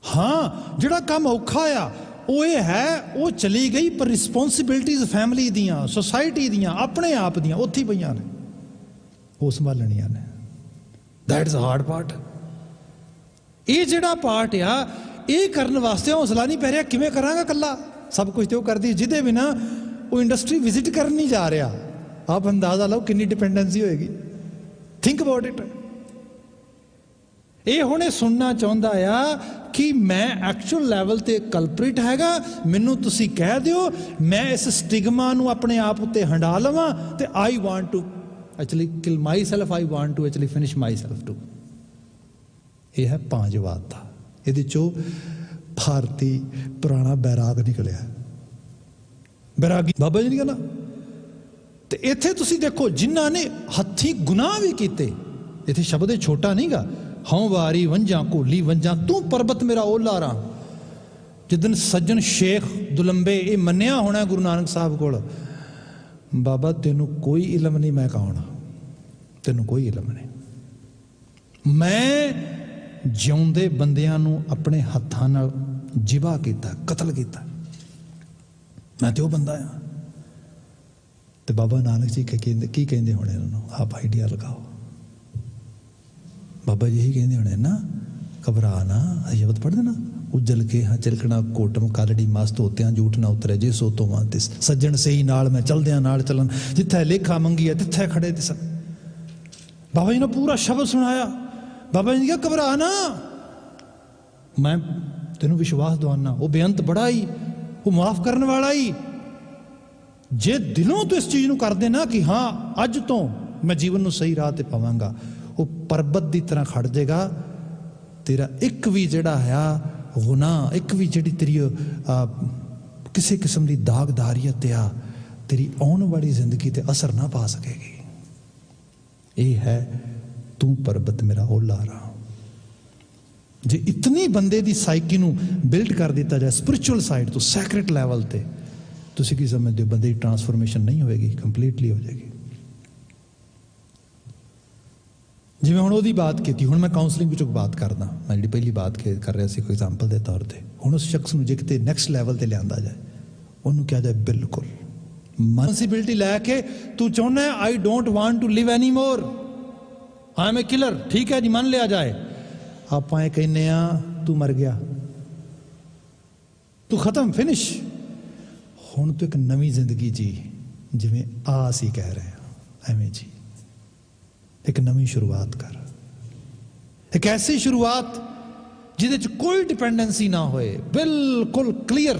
ਹਾਂ, ਜਿਹੜਾ ਕੰਮ ਔਖਾ ਆ ਉਹ ਇਹ ਹੈ, ਉਹ ਚਲੀ ਗਈ, ਪਰ ਰਿਸਪੌਂਸਿਬਿਲਟੀਜ਼ ਫੈਮਿਲੀ ਦੀਆਂ, ਸੋਸਾਇਟੀ ਦੀਆਂ, ਆਪਣੇ ਆਪ ਦੀਆਂ ਉੱਥੇ ਹੀ ਪਈਆਂ ਨੇ, ਉਹ ਸੰਭਾਲਣੀਆਂ ਨੇ। That is a hard part. ਇਹ ਜਿਹੜਾ ਪਾਰਟ ਆ, ਇਹ ਕਰਨ ਵਾਸਤੇ ਹੌਸਲਾ ਨਹੀਂ ਪੈ ਰਿਹਾ। ਕਿਵੇਂ ਕਰਾਂਗਾ ਇਕੱਲਾ? ਸਭ ਕੁਝ ਤੇ ਉਹ ਕਰਦੀ, ਜਿਹਦੇ ਬਿਨਾਂ ਉਹ ਇੰਡਸਟਰੀ ਵਿਜ਼ਿਟ ਕਰਨ ਨਹੀਂ ਜਾ ਰਿਹਾ। ਆਪ ਅੰਦਾਜ਼ਾ ਲਓ ਕਿੰਨੀ ਡਿਪੈਂਡੈਂਸੀ ਹੋਏਗੀ। Think about it. ਇਹ ਹੁਣ ਇਹ ਸੁਣਨਾ ਚਾਹੁੰਦਾ ਆ ਕਿ ਮੈਂ ਐਕਚੁਅਲ ਲੈਵਲ 'ਤੇ ਕਲਪ੍ਰਿਟ ਹੈਗਾ, ਮੈਨੂੰ ਤੁਸੀਂ ਕਹਿ ਦਿਓ, ਮੈਂ ਇਸ ਸਟਿਗਮਾ ਨੂੰ ਆਪਣੇ ਆਪ ਉੱਤੇ ਹੰਢਾ ਲਵਾਂ ਤੇ I want to actually kill myself, I want to actually finish myself too. ਇਹ ਹੈ ਪੰਜਵਾਦ ਦਾ। ਇਹਦੇ 'ਚੋਂ ਭਾਰਤੀ ਪੁਰਾਣਾ ਬੈਰਾਗ ਨਿਕਲਿਆ। ਬੈਰਾਗੀ ਬਾਬਾ ਜੀ ਨਹੀਂ ਕਹਿੰਦਾ, ਤੇ ਇੱਥੇ ਤੁਸੀਂ ਦੇਖੋ ਜਿਨ੍ਹਾਂ ਨੇ ਹੱਥੀਂ ਗੁਨਾਹ ਵੀ ਕੀਤੇ, ਇੱਥੇ ਸ਼ਬਦ ਇਹ ਛੋਟਾ ਨਹੀਂਗਾ, ਹਉ ਵਾਰੀ ਵੰਝਾਂ ਘੋਲੀ ਵੰਝਾਂ ਤੂੰ ਪਰਬਤ ਮੇਰਾ ਓਲਾ ਰਾਂ। ਜਿੱਦਨ ਸੱਜਣ ਸ਼ੇਖ ਦੁਲੰਬੇ ਇਹ ਮੰਨਿਆ ਹੋਣਾ ਗੁਰੂ ਨਾਨਕ ਸਾਹਿਬ ਕੋਲ, ਬਾਬਾ ਤੈਨੂੰ ਕੋਈ ਇਲਮ ਨਹੀਂ ਮੈਂ ਕੌਣ, ਤੈਨੂੰ ਕੋਈ ਇਲਮ ਨਹੀਂ, ਮੈਂ ਜਿਉਂਦੇ ਬੰਦਿਆਂ ਨੂੰ ਆਪਣੇ ਹੱਥਾਂ ਨਾਲ ਜ਼ਿਬਾ ਕੀਤਾ, ਕਤਲ ਕੀਤਾ, ਮੈਂ ਤੇ ਉਹ ਬੰਦਾ ਆ। ਤੇ ਬਾਬਾ ਨਾਨਕ ਜੀ ਕੀ ਕਹਿੰਦੇ ਹੋਣੇ ਉਹਨਾਂ ਨੂੰ, ਆਪ ਆਈਡੀਆ ਲਗਾਓ। ਬਾਬਾ ਜੀ ਇਹੀ ਕਹਿੰਦੇ ਹੋਣੇ ਨਾ, ਘਬਰਾ ਨਾ, ਸ਼ਬਦ ਪੜ੍ਹਦੇ ਨਾ, ਉਜਲ ਕੇ ਹਾਂ ਚਿਲਕਣਾ ਕੋਟਮ ਕਾਲੜੀ ਮਸ ਧੋਤਿਆਂ ਝੂਠ ਨਾ ਉਤਰੇ ਜੇ ਸੋ ਤੋਂ ਵਾਂ ਤਿਸ ਸੱਜਣ ਸਹੀ ਨਾਲ ਮੈਂ ਚਲਦਿਆਂ ਨਾਲ ਚੱਲਣ ਜਿੱਥੇ ਲੇਖਾ ਮੰਗੀ ਹੈ ਤਿੱਥੇ ਖੜੇ ਤਿਸ। ਬਾਬਾ ਜੀ ਨੇ ਪੂਰਾ ਸ਼ਬਦ ਸੁਣਾਇਆ। ਬਾਬਾ ਜੀ ਨੇ ਕਿਹਾ ਘਬਰਾ ਨਾ, ਮੈਂ ਤੈਨੂੰ ਵਿਸ਼ਵਾਸ ਦਵਾਨਾ, ਉਹ ਬੇਅੰਤ ਬੜਾ ਹੀ, ਉਹ ਮਾਫ ਕਰਨ ਵਾਲਾ ਹੀ। ਜੇ ਦਿਲੋਂ ਤੋਂ ਇਸ ਚੀਜ਼ ਨੂੰ ਕਰਦੇ ਨਾ ਕਿ ਹਾਂ ਅੱਜ ਤੋਂ ਮੈਂ ਜੀਵਨ ਨੂੰ ਸਹੀ ਰਾਹ ਤੇ ਪਾਵਾਂਗਾ, ਉਹ ਪਰਬਤ ਦੀ ਤਰ੍ਹਾਂ ਖੜ ਜਾਏਗਾ। ਤੇਰਾ ਇੱਕ ਵੀ ਜਿਹੜਾ ਹੈ ਗੁਨਾਹ, ਇੱਕ ਵੀ ਜਿਹੜੀ ਤੇਰੀ ਕਿਸੇ ਕਿਸਮ ਦੀ ਦਾਗਦਾਰੀਅਤ ਆ, ਤੇਰੀ ਆਉਣ ਵਾਲੀ ਜ਼ਿੰਦਗੀ ਤੇ ਅਸਰ ਨਾ ਪਾ ਸਕੇਗੀ। ਇਹ ਹੈ ਤੂੰ ਪਰਬਤ ਮੇਰਾ ਓਲਾ ਰਾਂ। ਜੇ ਇਤਨੀ ਬੰਦੇ ਦੀ ਸਾਈਕੀ ਨੂੰ ਬਿਲਡ ਕਰ ਦਿੱਤਾ ਜਾਏ ਸਪਿਰਿਚੁਅਲ ਸਾਈਡ ਤੋਂ, ਸੈਕਰੇਟ ਲੈਵਲ ਤੇ, ਤੁਸੀਂ ਕੀ ਸਮਝਦੇ ਹੋ ਬੰਦੇ ਦੀ ਟਰਾਂਸਫੋਰਮੇਸ਼ਨ ਨਹੀਂ ਹੋਏਗੀ? ਕੰਪਲੀਟਲੀ ਹੋ ਜਾਏਗੀ। ਜਿਵੇਂ ਹੁਣ ਉਹਦੀ ਬਾਤ ਕੀਤੀ, ਹੁਣ ਮੈਂ ਕਾਉਂਸਲਿੰਗ ਵਿੱਚੋਂ ਬਾਤ ਕਰਦਾ, ਮੈਂ ਜਿਹੜੀ ਪਹਿਲੀ ਬਾਤ ਕਰ ਰਿਹਾ ਸੀ ਕੋਈ ਐਗਜ਼ਾਮਪਲ ਦੇ ਤੌਰ ਤੇ। ਹੁਣ ਉਸ ਸ਼ਖਸ ਨੂੰ ਜੇ ਕਿਤੇ ਨੈਕਸਟ ਲੈਵਲ ਤੇ ਲਿਆਂਦਾ ਜਾਏ, ਉਹਨੂੰ ਕਿਹਾ ਜਾਏ ਬਿਲਕੁਲ ਰਿਸਪੌਂਸਿਬਿਲਿਟੀ ਲੈ ਕੇ ਤੂੰ ਚਾਹੁੰਦਾ ਹੈ I don't want to live any more, I am a killer, ਠੀਕ ਹੈ ਜੀ ਮੰਨ ਲਿਆ ਜਾਏ। ਆਪਾਂ ਇਹ ਕਹਿੰਦੇ ਆ ਤੂੰ ਮਰ ਗਿਆ, ਤੂੰ ਖਤਮ, ਫਿਨਿਸ਼। ਹੁਣ ਤੂੰ ਇੱਕ ਨਵੀਂ ਜ਼ਿੰਦਗੀ ਜੀ, ਜਿਵੇਂ ਆ ਅਸੀਂ ਕਹਿ ਰਹੇ ਹਾਂ ਐਵੇਂ ਜੀ, ਇੱਕ ਨਵੀਂ ਸ਼ੁਰੂਆਤ ਕਰ, ਇੱਕ ਐਸੀ ਸ਼ੁਰੂਆਤ ਜਿਹਦੇ 'ਚ ਕੋਈ ਡਿਪੈਂਡੈਂਸੀ ਨਾ ਹੋਏ, ਬਿਲਕੁਲ ਕਲੀਅਰ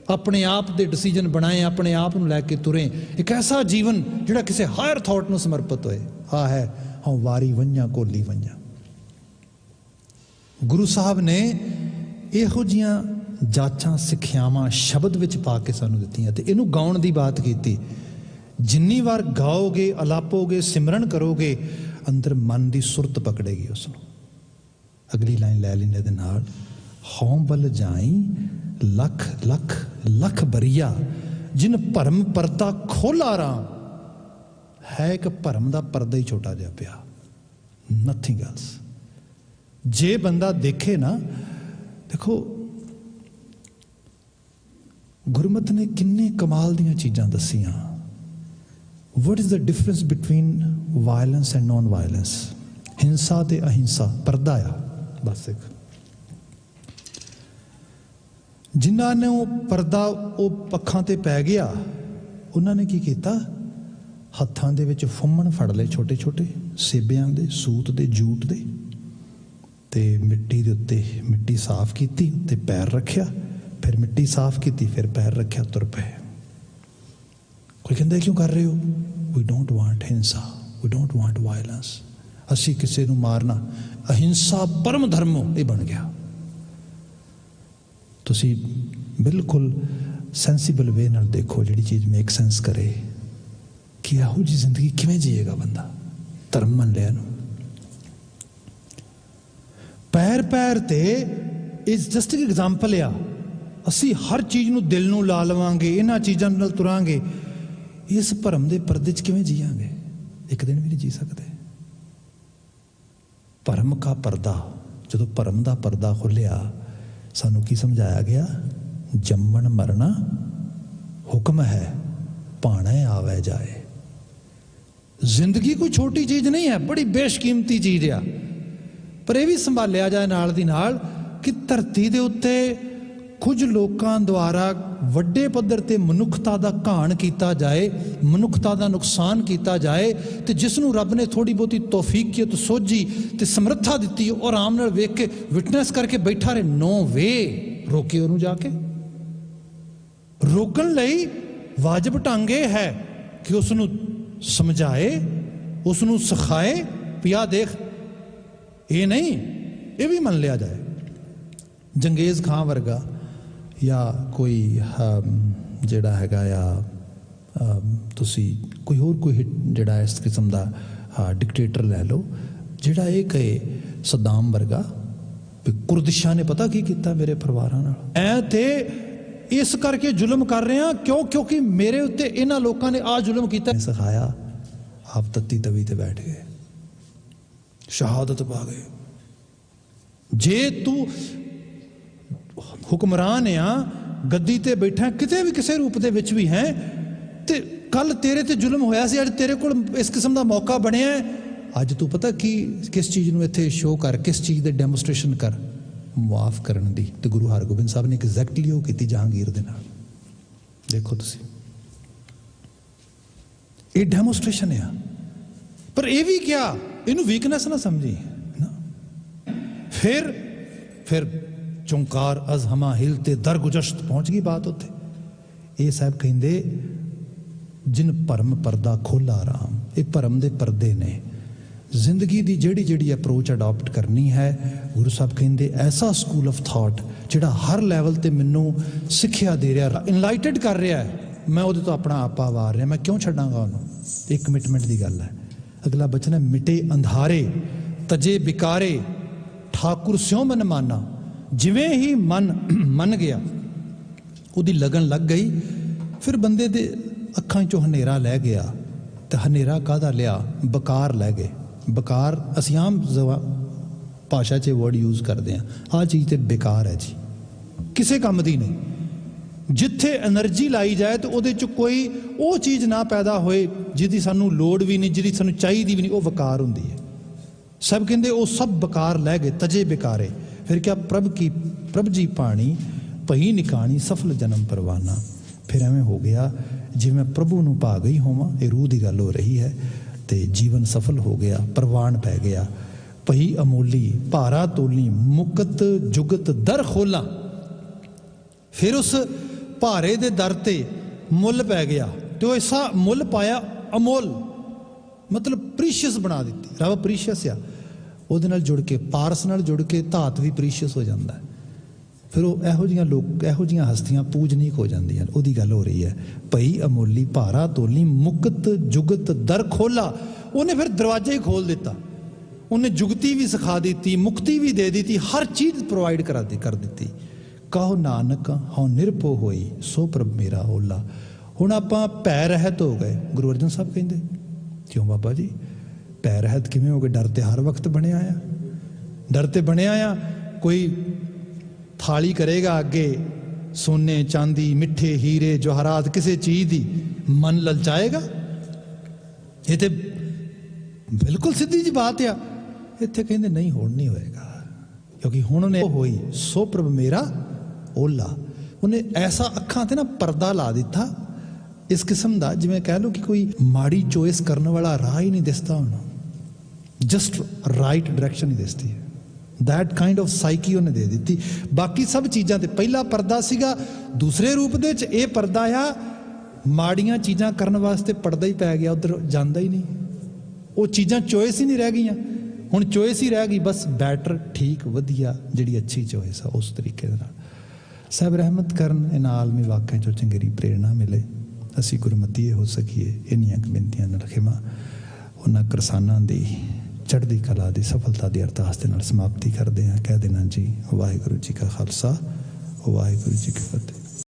ਆਪਣੇ ਆਪ ਦੇ ਡਿਸੀਜਨ ਬਣਾਏ, ਆਪਣੇ ਆਪ ਨੂੰ ਲੈ ਕੇ ਤੁਰੇ, ਇੱਕ ਐਸਾ ਜੀਵਨ ਜਿਹੜਾ ਕਿਸੇ ਹਾਇਰ ਥਾਟ ਨੂੰ ਸਮਰਪਿਤ ਹੋਏ। ਆ ਹੈ ਹਉ ਵਾਰੀ ਵੰਝਾਂ ਘੋਲੀ ਵੰਝਾਂ। ਗੁਰੂ ਸਾਹਿਬ ਨੇ ਇਹੋ ਜਿਹੀਆਂ ਜਾਚਾਂ ਸਿੱਖਿਆਵਾਂ ਸ਼ਬਦ ਵਿੱਚ ਪਾ ਕੇ ਸਾਨੂੰ ਦਿੱਤੀਆਂ, ਤੇ ਇਹਨੂੰ ਗਾਉਣ ਦੀ ਬਾਤ ਕੀਤੀ। ਜਿੰਨੀ ਵਾਰ ਗਾਓਗੇ, ਅਲਾਪੋਗੇ, ਸਿਮਰਨ ਕਰੋਗੇ, ਅੰਦਰ ਮਨ ਦੀ ਸੁਰਤ ਪਕੜੇਗੀ ਉਸ ਨੂੰ। ਅਗਲੀ ਲਾਈਨ ਲੈ ਲੈਂਦੇ ਦੇ ਨਾਲ, ਹਉ ਬਲ ਜਾਈ ਲੱਖ ਲੱਖ ਲੱਖ ਬਰੀਆ ਜਿਨ ਭਰਮ ਪਰਦਾ ਖੋਲਾ ਰਾਂ। ਹੈ ਇੱਕ ਭਰਮ ਦਾ ਪਰਦਾ ਹੀ ਛੋਟਾ ਜਿਹਾ ਪਿਆ, ਨਥਿੰਗ ਐਲਸ। ਜੇ ਬੰਦਾ ਦੇਖੇ ਨਾ, ਦੇਖੋ ਗੁਰਮਤਿ ਨੇ ਕਿੰਨੇ ਕਮਾਲ ਦੀਆਂ ਚੀਜ਼ਾਂ ਦੱਸੀਆਂ। What is the difference between violence and non-violence? ਹਿੰਸਾ ਤੇ ਅਹਿੰਸਾ, ਪਰਦਾ ਆ ਬਸ ਇੱਕ। ਜਿਨ੍ਹਾਂ ਨੇ ਉਹ ਪਰਦਾ ਉਹ ਅੱਖਾਂ ਤੇ ਪੈ ਗਿਆ, ਉਹਨਾਂ ਨੇ ਕੀ ਕੀਤਾ? ਹੱਥਾਂ ਦੇ ਵਿੱਚ ਫੁੰਮਣ ਫੜ ਲਏ, ਛੋਟੇ ਛੋਟੇ ਸੇਬਿਆਂ ਦੇ, ਸੂਤ ਦੇ, ਜੂਟ ਦੇ, ਤੇ ਮਿੱਟੀ ਦੇ ਉੱਤੇ ਮਿੱਟੀ ਸਾਫ਼ ਕੀਤੀ, ਉੱਤੇ ਪੈਰ ਰੱਖਿਆ, ਫਿਰ ਮਿੱਟੀ ਸਾਫ਼ ਕੀਤੀ, ਫਿਰ ਪੈਰ ਰੱਖਿਆ, ਤੁਰ ਪਏ। ਕੋਈ ਕਹਿੰਦਾ ਕਿਉਂ ਕਰ ਰਹੇ ਹੋ? ਵੀ ਡੋਂਟ ਵਾਂਟ ਹਿੰਸਾ, ਵੀ ਡੋਂਟ ਵਾਂਟ ਵਾਇਲੈਂਸ। ਅਸੀਂ ਕਿਸੇ ਨੂੰ ਮਾਰਨਾ, ਅਹਿੰਸਾ ਪਰਮ ਧਰਮ ਇਹ ਬਣ ਗਿਆ। ਤੁਸੀਂ ਬਿਲਕੁਲ ਸੈਂਸੀਬਲ ਵੇ ਨਾਲ ਦੇਖੋ, ਜਿਹੜੀ ਚੀਜ਼ ਮੇਕ ਸੈਂਸ ਕਰੇ ਕਿ ਇਹੋ ਜਿਹੀ ਜ਼ਿੰਦਗੀ ਕਿਵੇਂ ਜੀਏਗਾ ਬੰਦਾ ਧਰਮ ਮੰਨ ਲਿਆ ਨੂੰ। ਪੈਰ ਪੈਰ ਤੇ ਇਸ ਜਸਟ ਇੱਕ ਐਗਜ਼ਾਮਪਲ ਆ। ਅਸੀਂ ਹਰ ਚੀਜ਼ ਨੂੰ ਦਿਲ ਨੂੰ ਲਾ ਲਵਾਂਗੇ, ਇਹਨਾਂ ਚੀਜ਼ਾਂ ਨਾਲ ਤੁਰਾਂਗੇ, ਇਸ ਭਰਮ ਦੇ ਪਰਦੇ 'ਚ ਕਿਵੇਂ ਜੀਵਾਂਗੇ? ਇੱਕ ਦਿਨ ਵੀ ਨਹੀਂ ਜੀ ਸਕਦੇ। ਭਰਮ ਕਾ ਪਰਦਾ, ਜਦੋਂ ਭਰਮ ਦਾ ਪਰਦਾ ਖੁੱਲਿਆ, ਸਾਨੂੰ ਕੀ ਸਮਝਾਇਆ ਗਿਆ? ਜੰਮਣ ਮਰਨਾ ਹੁਕਮ ਹੈ, ਭਾਣਾ ਆਵੇ ਜਾਏ। ਜ਼ਿੰਦਗੀ ਕੋਈ ਛੋਟੀ ਚੀਜ਼ ਨਹੀਂ ਹੈ, ਬੜੀ ਬੇਸ਼ਕੀਮਤੀ ਚੀਜ਼ ਆ। ਪਰ ਇਹ ਵੀ ਸੰਭਾਲਿਆ ਜਾਏ ਨਾਲ ਦੀ ਨਾਲ ਕਿ ਧਰਤੀ ਦੇ ਉੱਤੇ ਕੁਝ ਲੋਕਾਂ ਦੁਆਰਾ ਵੱਡੇ ਪੱਧਰ ਤੇ ਮਨੁੱਖਤਾ ਦਾ ਘਾਣ ਕੀਤਾ ਜਾਏ, ਮਨੁੱਖਤਾ ਦਾ ਨੁਕਸਾਨ ਕੀਤਾ ਜਾਏ, ਤੇ ਜਿਸ ਨੂੰ ਰੱਬ ਨੇ ਥੋੜੀ ਬਹੁਤੀ ਤੌਫੀਕੀਅਤ, ਸੋਝੀ ਤੇ ਸਮਰੱਥਾ ਦਿੱਤੀ, ਉਹ ਆਰਾਮ ਨਾਲ ਵੇਖ ਕੇ ਵਿਟਨੈਸ ਕਰਕੇ ਬੈਠਾ ਰਹੇ। ਨੋ ਵੇ, ਰੋਕੇ ਉਹਨੂੰ ਜਾ ਕੇ। ਰੋਕਣ ਲਈ ਵਾਜਬ ਢੰਗ ਇਹ ਹੈ ਕਿ ਉਸ ਨੂੰ ਸਮਝਾਏ, ਉਸ ਨੂੰ ਸਿਖਾਏ, ਪਿਆ ਦੇਖ, ਇਹ ਨਹੀਂ, ਇਹ ਵੀ ਮੰਨ ਲਿਆ ਜਾਏ। ਜੰਗੇਜ਼ ਖਾਂ ਵਰਗਾ ਜਾਂ ਕੋਈ ਜਿਹੜਾ ਹੈਗਾ ਆ ਤੁਸੀਂ ਕੋਈ ਹੋਰ ਕੋਈ ਜਿਹੜਾ ਇਸ ਕਿਸਮ ਦਾ ਡਿਕਟੇਟਰ ਲੈ ਲਓ ਜਿਹੜਾ ਇਹ ਕਹੇ ਸਦਾਮ ਵਰਗਾ ਵੀ ਕੁਰਦਿਸ਼ਾਂ ਨੇ ਪਤਾ ਕੀ ਕੀਤਾ ਮੇਰੇ ਪਰਿਵਾਰਾਂ ਨਾਲ, ਐ ਤੇ ਇਸ ਕਰਕੇ ਜ਼ੁਲਮ ਕਰ ਰਹੇ ਹਾਂ ਕਿਉਂਕਿ ਮੇਰੇ ਉੱਤੇ ਇਹਨਾਂ ਲੋਕਾਂ ਨੇ ਆ ਜ਼ੁਲਮ ਕੀਤਾ ਸਿਖਾਇਆ। ਆਪ ਤੱਤੀ ਤਵੀ ਤੇ ਬੈਠ ਗਏ, ਸ਼ਹਾਦਤ ਪਾ ਗਏ। ਜੇ ਤੂੰ ਹੁਕਮਰਾਨ ਆ, ਗੱਦੀ ਤੇ ਬੈਠਾ, ਕਿਤੇ ਵੀ ਕਿਸੇ ਰੂਪ ਦੇ ਵਿੱਚ ਵੀ ਹੈ, ਤੇ ਕੱਲ ਤੇਰੇ ਤੇ ਜ਼ੁਲਮ ਹੋਇਆ ਸੀ, ਅੱਜ ਤੇਰੇ ਕੋਲ ਇਸ ਕਿਸਮ ਦਾ ਮੌਕਾ ਬਣਿਆ। ਅੱਜ ਤੂੰ ਪਤਾ ਕਿਸ ਚੀਜ਼ ਨੂੰ ਇੱਥੇ ਸ਼ੋਅ ਕਰ, ਕਿਸ ਚੀਜ਼ ਦੇ ਡੈਮੋਸਟ੍ਰੇਸ਼ਨ ਕਰ, ਮੁਆਫ ਕਰਨ ਦੀ। ਤੇ ਗੁਰੂ ਹਰਗੋਬਿੰਦ ਸਾਹਿਬ ਨੇ ਐਗਜ਼ੈਕਟਲੀ ਉਹ ਕੀਤੀ ਜਹਾਂਗੀਰ ਦੇ ਨਾਲ। ਦੇਖੋ ਤੁਸੀਂ, ਇਹ ਡੈਮੋਸਟ੍ਰੇਸ਼ਨ ਆ। ਪਰ ਇਹ ਵੀ ਕਿਹਾ, ਇਹਨੂੰ ਵੀਕਨੈਸ ਨਾ ਸਮਝੀ ਨਾ। ਫਿਰ ਚੌਂਕਾਰ ਅਜ਼ ਹਮਾ ਹਿਲ ਤੇ ਦਰਗੁਜਸ਼ਤ ਪਹੁੰਚ ਗਈ ਬਾਤ ਉੱਥੇ। ਇਹ ਸਾਹਿਬ ਕਹਿੰਦੇ ਜਿਨ ਭਰਮ ਪਰਦਾ ਖੋਲਾ ਰਾਮ, ਇਹ ਭਰਮ ਦੇ ਪਰਦੇ ਨੇ। ਜ਼ਿੰਦਗੀ ਦੀ ਜਿਹੜੀ ਅਪਰੋਚ ਅਡਾਪਟ ਕਰਨੀ ਹੈ, ਗੁਰੂ ਸਾਹਿਬ ਕਹਿੰਦੇ ਐਸਾ ਸਕੂਲ ਆਫ ਥਾਟ ਜਿਹੜਾ ਹਰ ਲੈਵਲ ਤੇ ਮੈਨੂੰ ਸਿੱਖਿਆ ਦੇ ਰਿਹਾ, ਇਨਲਾਈਟਡ ਕਰ ਰਿਹਾ ਹੈ, ਮੈਂ ਉਹਦੇ ਤੋਂ ਆਪਣਾ ਆਪਾ ਵਾਰ ਰਿਹਾ, ਮੈਂ ਕਿਉਂ ਛੱਡਾਂਗਾ ਉਹਨੂੰ। ਇਹ ਕਮਿਟਮੈਂਟ ਦੀ ਗੱਲ ਹੈ। ਅਗਲਾ ਬਚਨ ਹੈ, ਮਿਟੇ ਅੰਧਾਰੇ ਤਜੇ ਬਿਕਾਰੇ ਠਾਕੁਰ ਸਿਉ ਮਨ ਮਾਨਾ। ਜਿਵੇਂ ਹੀ ਮਨ ਮੰਨ ਗਿਆ, ਉਹਦੀ ਲਗਨ ਲੱਗ ਗਈ, ਫਿਰ ਬੰਦੇ ਦੇ ਅੱਖਾਂ 'ਚੋਂ ਹਨੇਰਾ ਲੈ ਗਿਆ। ਤੇ ਹਨੇਰਾ ਕਾਹਦਾ ਲਿਆ? ਬਕਾਰ ਲੈ ਗਏ। ਬਕਾਰ ਅਸੀਂ ਆਮ ਭਾਸ਼ਾ 'ਚ ਵਰਡ ਯੂਜ਼ ਕਰਦੇ ਹਾਂ, ਆਹ ਚੀਜ਼ ਤੇ ਬੇਕਾਰ ਹੈ ਜੀ, ਕਿਸੇ ਕੰਮ ਦੀ ਨਹੀਂ। ਜਿੱਥੇ એનર્ਜੀ ਲਾਈ ਜਾਏ ਤੇ ਉਹਦੇ 'ਚ ਕੋਈ ਉਹ ਚੀਜ਼ ਨਾ ਪੈਦਾ ਹੋਏ ਜਿਹਦੀ ਸਾਨੂੰ ਲੋੜ ਵੀ ਨਹੀਂ, ਜਿਹਦੀ ਸਾਨੂੰ ਚਾਹੀਦੀ ਵੀ ਨਹੀਂ, ਉਹ ਵਕਾਰ ਹੁੰਦੀ ਹੈ। ਸਭ ਕਹਿੰਦੇ ਉਹ ਸਭ ਬਕਾਰ ਲੈ ਗਏ, ਤਜੇ ਬਿਕਾਰੇ। ਫਿਰ ਕਿਆ ਪ੍ਰਭ ਜੀ ਪਾਣੀ ਭਈ ਨਿਕਾਣੀ ਸਫਲ ਜਨਮ ਪਰਵਾਨਾ। ਫਿਰ ਐਵੇਂ ਹੋ ਗਿਆ ਜਿਵੇਂ ਪ੍ਰਭੂ ਨੂੰ ਪਾ ਗਈ ਹੋਵਾਂ, ਇਹ ਰੂਹ ਦੀ ਗੱਲ ਹੋ ਰਹੀ ਹੈ। ਤੇ ਜੀਵਨ ਸਫਲ ਹੋ ਗਿਆ, ਪ੍ਰਵਾਨ ਪੈ ਗਿਆ। ਭਈ ਅਮੋਲੀ ਭਾਰਾ ਤੋਲੀ ਮੁਕਤ ਜੁਗਤ ਦਰ ਖੋਲਾ। ਫਿਰ ਉਸ ਭਾਰੇ ਦੇ ਦਰ ਤੇ ਮੁੱਲ ਪੈ ਗਿਆ, ਤੇ ਉਹ ਐਸਾ ਮੁੱਲ ਪਾਇਆ ਅਮੋਲ, ਮਤਲਬ ਪ੍ਰੀਸ਼ੀਅਸ ਬਣਾ ਦਿੱਤੀ। ਰੱਬ ਪ੍ਰੀਸ਼ੀਅਸ ਆ, ਉਹਦੇ ਨਾਲ ਜੁੜ ਕੇ, ਪਾਰਸ ਨਾਲ ਜੁੜ ਕੇ ਧਾਤ ਵੀ ਪ੍ਰੀਸ਼ੀਅਸ ਹੋ ਜਾਂਦਾ। ਫਿਰ ਉਹ ਇਹੋ ਜਿਹੀਆਂ ਹਸਤੀਆਂ ਪੂਜਨੀਕ ਹੋ ਜਾਂਦੀਆਂ। ਉਹਦੀ ਗੱਲ ਹੋ ਰਹੀ ਹੈ, ਭਈ ਅਮੋਲੀ ਭਾਰਾ ਤੋਲੀ ਮੁਕਤ ਜੁਗਤ ਦਰ ਖੋਲਾ। ਉਹਨੇ ਫਿਰ ਦਰਵਾਜ਼ਾ ਹੀ ਖੋਲ ਦਿੱਤਾ। ਉਹਨੇ ਜੁਗਤੀ ਵੀ ਸਿਖਾ ਦਿੱਤੀ, ਮੁਕਤੀ ਵੀ ਦੇ ਦਿੱਤੀ, ਹਰ ਚੀਜ਼ ਪ੍ਰੋਵਾਈਡ ਕਰ ਦਿੱਤੀ। ਕਹੋ ਨਾਨਕ ਹਉ ਨਿਰਭਉ ਹੋਈ ਸੋ ਪ੍ਰਭ ਮੇਰਾ ਓਲਾ। ਹੁਣ ਆਪਾਂ ਭੈ ਰਹਿਤ ਹੋ ਗਏ। ਗੁਰੂ ਅਰਜਨ ਸਾਹਿਬ ਕਹਿੰਦੇ ਕਿਉਂ ਬਾਬਾ ਜੀ ਭੈ ਰਹਿਤ ਕਿਵੇਂ ਹੋ ਗਏ? ਡਰ ਤੇ ਹਰ ਵਕਤ ਬਣਿਆ ਆ, ਡਰ ਤੇ ਬਣਿਆ ਆ। ਕੋਈ ਥਾਲੀ ਕਰੇਗਾ ਅੱਗੇ ਸੋਨੇ ਚਾਂਦੀ ਮਿੱਠੇ ਹੀਰੇ ਜਵਾਹਰਾਤ ਕਿਸੇ ਚੀਜ਼ ਦੀ, ਮਨ ਲਲਚਾਏਗਾ? ਇਹ ਤੇ ਬਿਲਕੁਲ ਸਿੱਧੀ ਜੀ ਬਾਤ ਆ। ਇੱਥੇ ਕਹਿੰਦੇ ਨਹੀਂ, ਹੁਣ ਨਹੀਂ ਹੋਏਗਾ, ਕਿਉਂਕਿ ਹੁਣ ਉਹਨੇ ਹੋਈ ਸੋ ਪ੍ਰਭ ਮੇਰਾ ਓਲਾ। ਉਹਨੇ ਐਸਾ ਅੱਖਾਂ ਤੇ ਨਾ ਪਰਦਾ ਲਾ ਦਿੱਤਾ ਇਸ ਕਿਸਮ ਦਾ, ਜਿਵੇਂ ਕਹਿ ਲਓ ਕਿ ਕੋਈ ਮਾੜੀ ਚੋਇਸ ਕਰਨ ਵਾਲਾ ਰਾਹ ਹੀ ਨਹੀਂ ਦਿਸਦਾ ਉਹਨੂੰ, ਜਸਟ ਰਾਈਟ ਡਾਇਰੈਕਸ਼ਨ ਹੀ ਦਿਸਦੀ ਹੈ। ਦੈਟ ਕਾਈਂਡ ਆਫ ਸਾਈਕੀ ਉਹਨੇ ਦੇ ਦਿੱਤੀ। ਬਾਕੀ ਸਭ ਚੀਜ਼ਾਂ ਤੇ ਪਹਿਲਾ ਪਰਦਾ ਸੀਗਾ, ਦੂਸਰੇ ਰੂਪ ਦੇ ਵਿੱਚ ਇਹ ਪਰਦਾ ਆ ਮਾੜੀਆਂ ਚੀਜ਼ਾਂ ਕਰਨ ਵਾਸਤੇ ਪਰਦਾ ਹੀ ਪੈ ਗਿਆ, ਉਧਰ ਜਾਂਦਾ ਹੀ ਨਹੀਂ। ਉਹ ਚੀਜ਼ਾਂ ਚੋਇਸ ਹੀ ਨਹੀਂ ਰਹਿ ਗਈਆਂ, ਹੁਣ ਚੋਇਸ ਹੀ ਰਹਿ ਗਈ ਬਸ ਬੈਟਰ, ਠੀਕ, ਵਧੀਆ, ਜਿਹੜੀ ਅੱਛੀ ਚੋਇਸ ਆ ਉਸ ਤਰੀਕੇ ਦੇ ਨਾਲ। ਸਭ ਰਹਿਮਤ ਕਰਨ, ਇਹਨਾਂ ਆਲਮੀ ਵਾਕਿਆਂ 'ਚੋਂ ਚੰਗੇਰੀ ਪ੍ਰੇਰਣਾ ਮਿਲੇ, ਅਸੀਂ ਗੁਰਮਤੀਏ ਹੋ ਸਕੀਏ। ਇੰਨੀਆਂ ਬੇਨਤੀਆਂ ਨਾਲ ਖਿਮਾ ਉਹਨਾਂ ਕਿਰਸਾਨਾਂ ਦੀ ਚੜ੍ਹਦੀ ਕਲਾ ਦੀ ਸਫਲਤਾ ਦੀ ਅਰਦਾਸ ਦੇ ਨਾਲ ਸਮਾਪਤੀ ਕਰਦੇ ਹਾਂ। ਕਹਿ ਦੇਣਾ ਜੀ ਵਾਹਿਗੁਰੂ ਜੀ ਕਾ ਖਾਲਸਾ, ਵਾਹਿਗੁਰੂ ਜੀ ਕੀ ਫਤਿਹ।